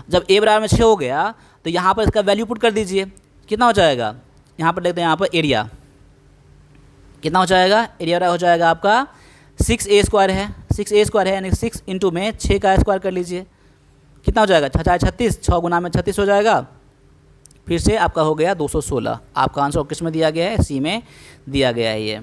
जब a बराबर में 6 हो गया तो यहाँ पर इसका वैल्यू पुट कर दीजिए, कितना हो जाएगा, यहाँ पर देखते हैं यहाँ पर एरिया कितना हो जाएगा, एरिया हो जाएगा आपका 6a² है, 6a² है यानी 6 इंटू में 6 का स्क्वायर कर लीजिए, कितना हो जाएगा 6 36, 6 गुना में 36 हो जाएगा, फिर से आपका हो गया 216। आपका आंसर किस में दिया गया है, सी में दिया गया है ये।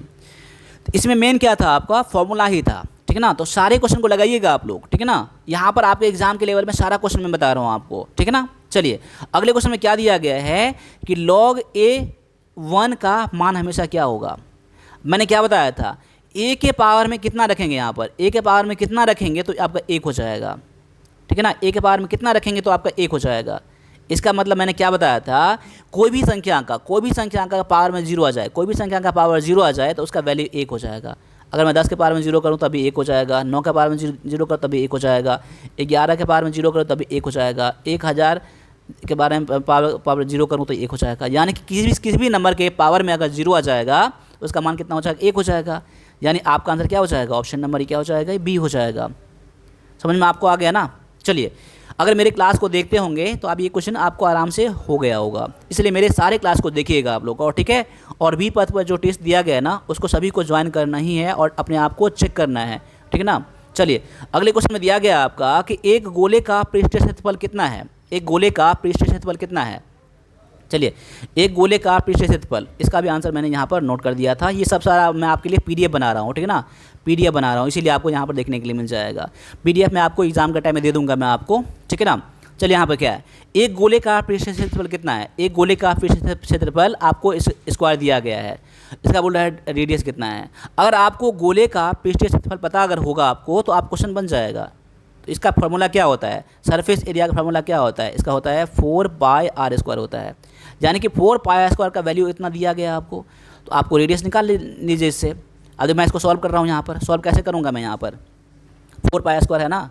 तो इसमें मेन क्या था आपका फॉर्मूला ही था, ठीक है ना। तो सारे क्वेश्चन को लगाइएगा आप लोग, ठीक है ना। यहाँ पर आपके एग्जाम के लेवल में सारा क्वेश्चन मैं बता रहा हूँ आपको, ठीक है ना। चलिए अगले क्वेश्चन में क्या दिया गया है कि log a 1 का मान हमेशा क्या होगा, मैंने क्या बताया था, a के पावर में कितना रखेंगे, यहाँ पर a के पावर में कितना रखेंगे तो आपका 1 हो जाएगा, ठीक है ना। a के पावर में कितना रखेंगे तो आपका 1 हो जाएगा। इसका मतलब मैंने क्या बताया था, कोई भी संख्या का पावर में 0 आ जाए, कोई भी संख्या का पावर 0 आ जाए तो उसका वैल्यू 1 हो जाएगा। अगर मैं 10 के पावर में 0 करूँ तभी 1 हो जाएगा, 9 के पावर में 0 करूँ तभी 1 हो जाएगा, 11 के पावर में 0 करूँ तभी 1 हो जाएगा, 1000 के बारे में पावर 0 करूँ तो 1 हो जाएगा। यानी कि किसी भी नंबर के पावर में अगर 0 आ जाएगा तो उसका मान कितना हो जाएगा, 1 हो जाएगा। यानी आपका आंसर क्या हो जाएगा, ऑप्शन नंबर क्या हो जाएगा, बी हो जाएगा। समझ में आपको आ गया ना। चलिए, अगर मेरे क्लास को देखते होंगे तो अब ये क्वेश्चन आपको आराम से हो गया होगा, इसलिए मेरे सारे क्लास को देखिएगा आप लोग, और ठीक है। और भी पद पर जो टेस्ट दिया गया है ना, उसको सभी को ज्वाइन करना ही है और अपने आप को चेक करना है, ठीक है ना। चलिए, अगले क्वेश्चन में दिया गया आपका कि एक गोले का पृष्ठीय क्षेत्रफल कितना है, एक गोले का पृष्ठीय क्षेत्रफल कितना है। चलिए, एक गोले का पृष्ठीय क्षेत्रफल, इसका भी आंसर मैंने यहाँ पर नोट कर दिया था। ये सब सारा मैं आपके लिए पीडीएफ बना रहा हूँ, ठीक है ना, पीडीएफ बना रहा हूँ, इसीलिए आपको यहाँ पर देखने के लिए मिल जाएगा। पीडीएफ मैं आपको एग्जाम का टाइम में दे दूंगा मैं आपको, ठीक है ना। चलिए, यहाँ पर क्या है, एक गोले का पृष्ठीय क्षेत्रफल कितना है, एक गोले का पृष्ठीय क्षेत्रफल आपको इस स्क्वायर दिया गया है, इसका बोल रहा है रेडियस कितना है। अगर आपको गोले का पृष्ठीय क्षेत्रफल पता अगर होगा आपको तो आप क्वेश्चन बन जाएगा। तो इसका फार्मूला क्या होता है, सरफेस एरिया का फार्मूला क्या होता है, इसका होता है 4πr² होता है। यानी कि 4πr² का वैल्यू इतना दिया गया आपको, तो आपको रेडियस निकाल लीजिए इससे। अब मैं इसको सॉल्व कर रहा हूँ, यहाँ पर सॉल्व कैसे करूँगा मैं, यहाँ पर 4πr² है ना,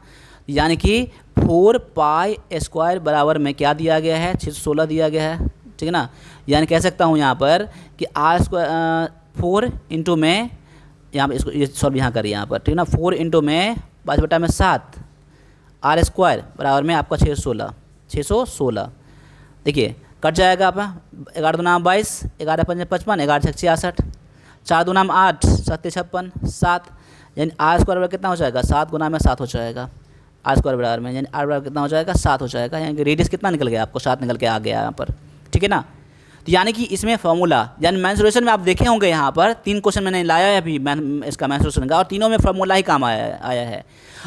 यानी कि 4π² बराबर में क्या दिया गया है, 616 दिया गया है, ठीक है ना। यानी कह सकता हूँ यहाँ पर कि r² 4 इंटू में, यहाँ पर इसको ये सॉल्व यहाँ करिए यहाँ पर, ठीक है ना, 4 इंटू में 5/7 r² बराबर में आपका 616। देखिए कट जाएगा आपका, 11 दूना 22, 11 पंजे 55, 11 छक 66, 4 दूना 8, 7 56, 7, यानी r² बराबर कितना हो जाएगा, 7 गुना में 7 हो जाएगा, r² बराबर में, यानी r बराबर कितना हो जाएगा, 7 हो जाएगा। यानी कि रेडियस कितना निकल गया आपको, 7 निकल के आ गया यहाँ पर, ठीक है ना। तो यानी कि इसमें फार्मूला, यानी मेंसुरेशन में आप देखे होंगे यहाँ पर 3 क्वेश्चन मैंने लाया है अभी इसका मेंसुरेशन का, और तीनों में फार्मूला ही काम आया है।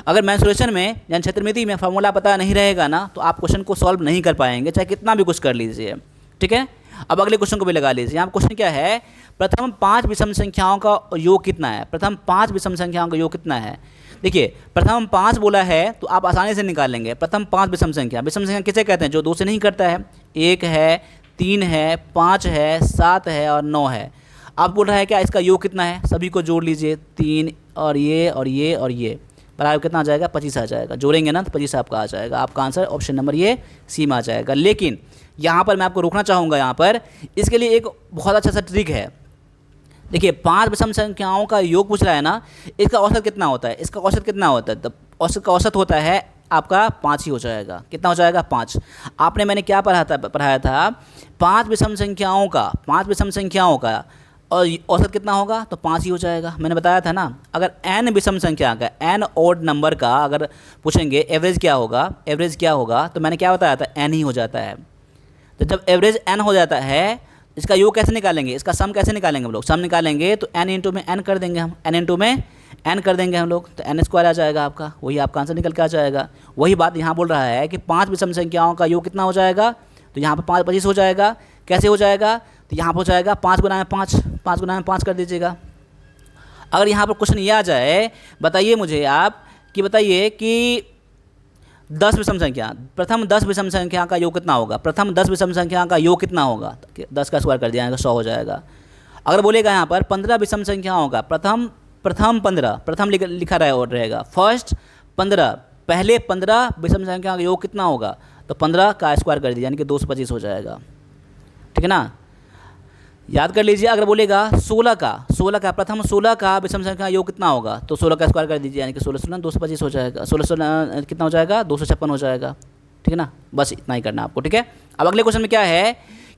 अगर मेंसुरेशन में यानी क्षेत्रमिति में फार्मूला पता नहीं रहेगा ना तो आप क्वेश्चन को सॉल्व नहीं कर पाएंगे, चाहे कितना भी कुछ कर लीजिए, ठीक है। अब अगले क्वेश्चन को भी लगा लीजिए। यहाँ क्वेश्चन क्या है, प्रथम 5 विषम संख्याओं का योग कितना है, प्रथम 5 विषम संख्याओं का योग कितना है। देखिए, प्रथम 5 बोला है तो आप आसानी से निकाल लेंगे। प्रथम 5 विषम संख्या किसे कहते हैं, जो 2 से नहीं करता है, 1 है, 3 है, 5 है, 7 है और 9 है। आप बोल रहा है क्या इसका योग कितना है, सभी को जोड़ लीजिए, 3 और ये और ये और ये, बराबर कितना आ जाएगा, 25 आ जाएगा। जोड़ेंगे ना तो 25 आपका आ जाएगा। आपका आंसर ऑप्शन नंबर ये सी में आ जाएगा। लेकिन यहाँ पर मैं आपको रोकना चाहूँगा, यहाँ पर इसके लिए एक बहुत अच्छा सा ट्रिक है। देखिए, 5 विषम संख्याओं का योग पूछ रहा है ना, इसका औसत कितना होता है, इसका औसत कितना होता है, तो औसत का औसत होता है आपका 5 ही हो जाएगा। कितना हो जाएगा, 5। आपने मैंने क्या पढ़ाया था 5 विषम संख्याओं का और औसत कितना होगा, तो 5 ही हो जाएगा। मैंने बताया था ना, अगर n विषम संख्या का, n ऑड नंबर का अगर पूछेंगे एवरेज क्या होगा, तो मैंने क्या बताया था, n ही हो जाता है। तो जब एवरेज n हो जाता है, इसका योग कैसे निकालेंगे, इसका सम कैसे निकालेंगे हम लोग, सम निकालेंगे तो n इंटू में n कर देंगे हम, n इंटू में n कर देंगे हम लोग, तो n² आ जाएगा आपका, वही आपका आंसर निकल के आ जाएगा। वही बात यहाँ बोल रहा है कि 5 विषम संख्याओं का योग कितना हो जाएगा, तो यहाँ पर 5 25 हो जाएगा। कैसे हो जाएगा, तो यहाँ पर हो जाएगा 5 गुना में 5 कर दीजिएगा। अगर यहाँ पर क्वेश्चन ये आ जाए, बताइए मुझे आप कि बताइए कि 10 विषम संख्या, प्रथम 10 विषम संख्या का योग कितना होगा, प्रथम 10 विषम संख्या का योग कितना होगा, 10 का स्क्वायर कर दिया जाएगा, 100 हो जाएगा। अगर बोलेगा यहाँ पर 15 विषम संख्याओं का, प्रथम 15 लिखा रहेगा, फर्स्ट 15, पहले 15 विषम संख्या का योग कितना होगा, तो 15 का स्क्वायर कर दीजिए, यानी कि 225 हो जाएगा, ठीक है ना। याद कर लीजिए। अगर बोलेगा 16 का प्रथम 16 का विषम संख्या का योग कितना होगा, तो 16 का स्क्वायर कर दीजिए, यानी कि 16 225 हो जाएगा, 16 कितना हो जाएगा, 256 हो जाएगा, ठीक है ना। बस इतना ही करना आपको, ठीक है। अब अगले क्वेश्चन में क्या है,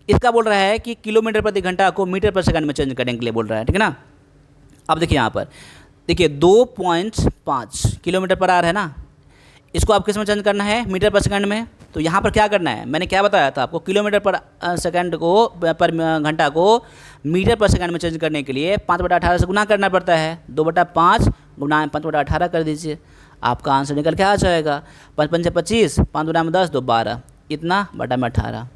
इसका बोल रहा है कि किलोमीटर प्रति घंटा को मीटर पर सेकंड में चेंज करने के लिए बोल रहा है, ठीक है ना। अब देखिए यहाँ पर, देखिए 2.5 किलोमीटर पर आवर है ना, इसको आप किस में चेंज करना है, मीटर पर सेकंड में। तो यहाँ पर क्या करना है, मैंने क्या बताया था आपको, किलोमीटर पर सेकंड को पर घंटा को मीटर पर सेकंड में चेंज करने के लिए 5/18 से गुना करना पड़ता है। 2/5 गुना 5/18 कर दीजिए, आपका आंसर निकल के आ जाएगा। 5 पंजे 25, 5 गुना में 10, 2 12, इतना बटा में 18।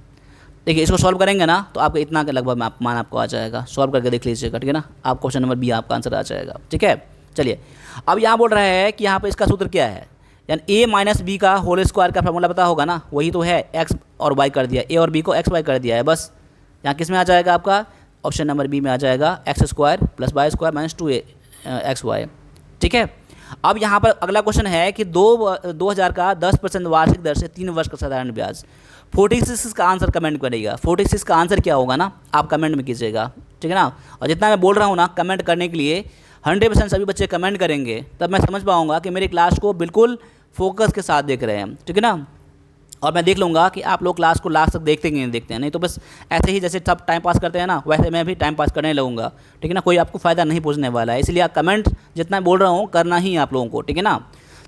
देखिए इसको सॉल्व करेंगे ना तो आपको इतना के लगभग मान आपको आ जाएगा, सॉल्व करके देख लीजिएगा, ठीक है ना। आप क्वेश्चन नंबर बी आपका आंसर आ जाएगा, ठीक है। चलिए अब यहाँ बोल रहा है कि यहाँ पर इसका सूत्र क्या है, यानी ए माइनस बी का होल स्क्वायर का फॉर्मूला पता होगा ना, वही तो है, एक्स और वाई कर दिया, ए और बी को एक्स वाई कर दिया है, बस यहाँ किस में आ जाएगा आपका ऑप्शन नंबर बी में आ जाएगा X square plus Y square minus 2 X Y, ठीक है। अब यहाँ पर अगला क्वेश्चन है कि 2000 का 10% वार्षिक दर से 3 वर्ष का साधारण ब्याज। 46 का आंसर कमेंट करिएगा, 46 का आंसर क्या होगा ना आप कमेंट में कीजिएगा, ठीक है ना। और जितना मैं बोल रहा हूँ ना कमेंट करने के लिए 100% सभी बच्चे कमेंट करेंगे, तब मैं समझ पाऊँगा कि मेरी क्लास को बिल्कुल फोकस के साथ देख रहे हैं, ठीक है ना। और मैं देख लूँगा कि आप लोग क्लास को लास्ट तक देखते हैं, नहीं देखते हैं, नहीं तो बस ऐसे ही जैसे सब टाइम पास करते हैं ना वैसे मैं भी टाइम पास करने लगूँगा, ठीक है ना। कोई आपको फ़ायदा नहीं पहुँचने वाला है, इसलिए आप कमेंट जितना बोल रहा हूँ करना ही आप लोगों को, ठीक है ना।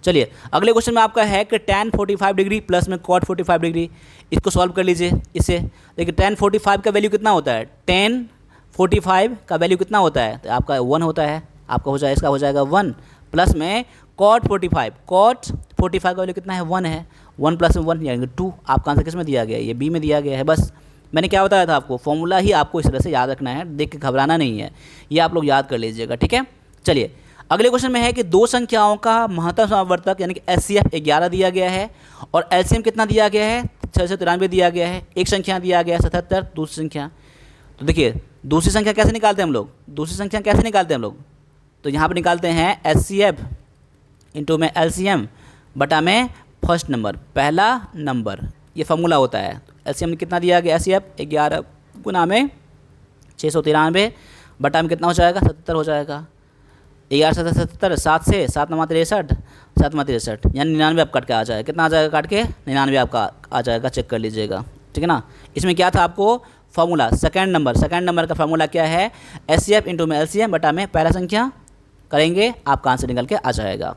चलिए अगले क्वेश्चन में आपका है कि tan 45 डिग्री प्लस में cot 45 डिग्री, इसको सॉल्व कर लीजिए। इससे देखिए tan 45 का वैल्यू कितना होता है, tan 45 का वैल्यू कितना होता है, तो आपका 1 होता है, आपका हो जाएगा इसका हो जाएगा 1 प्लस में cot 45 का वैल्यू कितना है 1 है, 1 प्लस में 1 यानी 2। आपका आंसर किस में दिया गया है, ये बी में दिया गया है। बस मैंने क्या बताया था आपको, फॉर्मूला ही आपको इस तरह से याद रखना है, देख के घबराना नहीं है, ये आप लोग याद कर लीजिएगा, ठीक है। चलिए अगले क्वेश्चन में है कि दो संख्याओं का महत्तम समावर्तक यानी कि HCF 11 दिया गया है और LCM कितना दिया गया है 693 दिया गया है, एक संख्या दिया गया है 77 दूसरी संख्या। तो देखिए दूसरी संख्या कैसे निकालते हैं हम लोग, दूसरी संख्या कैसे निकालते हैं हम लोग, तो यहाँ पर निकालते हैं HCF इंटू में LCM बटा में फर्स्ट नंबर, पहला नंबर, ये फार्मूला होता है। LCM में कितना दिया गया HCF 11 गुना में 693 बटा में कितना हो जाएगा 77 हो जाएगा, 11 से 77 7 से 7 9 63 7 63 यानी 99 आप कट के आ जाएगा, कितना आ जाएगा काट के 99 आपका आ जाएगा, चेक कर लीजिएगा, ठीक है ना। इसमें क्या था आपको फार्मूला सेकंड नंबर का फार्मूला क्या है HCF इंटू में LCM बटा में पहला संख्या करेंगे, आपका आंसर निकल के आ जाएगा।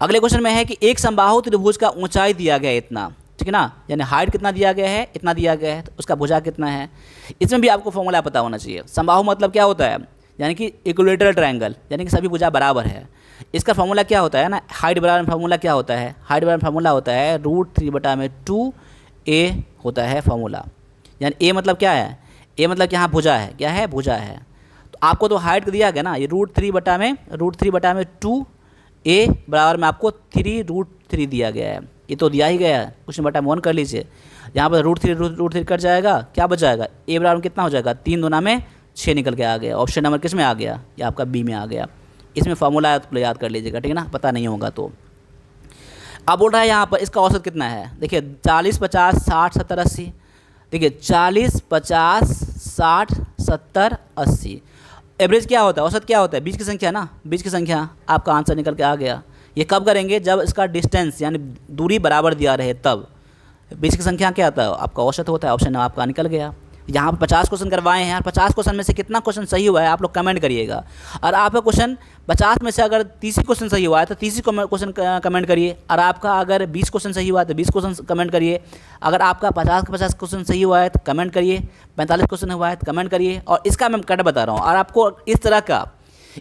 अगले क्वेश्चन में है कि एक समबाहु त्रिभुज का ऊंचाई दिया गया है इतना, ठीक है ना, यानी हाइट कितना दिया गया है इतना दिया गया है, तो उसका भुजा कितना है, इसमें भी आपको फॉर्मूला पता होना चाहिए। समबाहु मतलब क्या होता है, यानी कि इक्विलेटरल ट्रायंगल, यानी कि सभी भुजा बराबर है। इसका फॉर्मूला क्या होता है ना, हाइट बराबर फार्मूला क्या होता है, हाइट बराबर फार्मूला होता है √3 बटा में 2a होता है फार्मूला, यानी a मतलब क्या है, a मतलब कि यहाँ भुजा है, क्या है भुजा है। तो आपको तो हाइट दिया गया ना, ये √3 बटा में 2a बराबर में आपको 3√3 दिया गया है, ये तो दिया ही गया है, क्वेश्चन बटा में 1 कर लीजिए। यहाँ पर √3 कट जाएगा, क्या बच जाएगा, a बराबर में कितना हो जाएगा 3 दूना में 6 निकल के आ गया। ऑप्शन नंबर किस में आ गया, ये आपका बी में आ गया। इसमें फार्मूला याद कर लीजिएगा, ठीक है ना, पता नहीं होगा तो। अब बोल रहा है यहाँ पर इसका औसत कितना है, देखिए 40 50 60 70 80, देखिए 40 50 60 70 80, एवरेज क्या होता है, औसत क्या होता है, बीच की संख्या ना, बीच की संख्या, आपका आंसर निकल के आ गया। ये कब करेंगे, जब इसका डिस्टेंस यानी दूरी बराबर दिया रहे तब। बीच की संख्या क्या होता है, आपका औसत होता है, ऑप्शन आपका निकल गया। यहाँ पर 50 क्वेश्चन करवाए हैं, 50 क्वेश्चन में से कितना क्वेश्चन सही हुआ है आप लोग कमेंट करिएगा। और आपका क्वेश्चन 50 में से अगर 30 क्वेश्चन सही हुआ है तो 30 क्वेश्चन कमेंट करिए, और आपका अगर 20 क्वेश्चन सही हुआ है तो 20 क्वेश्चन कमेंट करिए। अगर आपका 50 क्वेश्चन सही हुआ है तो कमेंट करिए, 45 क्वेश्चन हुआ है तो कमेंट करिए। और इसका मैं कट बता रहा हूँ, और आपको इस तरह का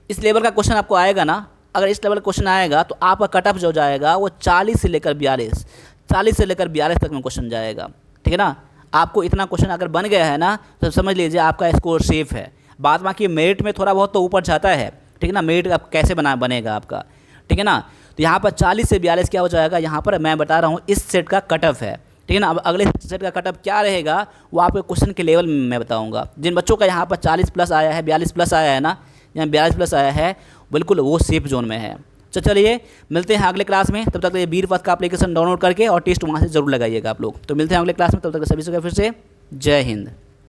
इस लेवल का क्वेश्चन आपको आएगा ना, अगर इस लेवल का क्वेश्चन आएगा तो आपका कट ऑफ जो जाएगा वो 40 से लेकर 42 तक में क्वेश्चन जाएगा, ठीक है ना। आपको इतना क्वेश्चन अगर बन गया है ना तो समझ लीजिए आपका स्कोर सेफ है। बाद बाकी मेरिट में थोड़ा बहुत तो ऊपर जाता है, ठीक है ना, मेरिट आप कैसे बनेगा आपका, ठीक है ना। तो यहाँ पर 40 से 42 क्या हो जाएगा, यहाँ पर मैं बता रहा हूँ इस सेट का कट ऑफ है, ठीक है ना। अब अगले सेट का कट ऑफ क्या रहेगा वो आपके क्वेश्चन के लेवल में मैं बताऊँगा। जिन बच्चों का यहाँ पर 40 प्लस आया है, 42 प्लस आया है ना, या 42 प्लस आया है, बिल्कुल वो सेफ जोन में है। तो चलिए मिलते हैं अगले क्लास में, तब तक ये वीरपथ का एप्लीकेशन डाउनलोड करके और टेस्ट वहाँ से जरूर लगाइएगा आप लोग। तो मिलते हैं अगले क्लास में, तब तक सभी से फिर से जय हिंद।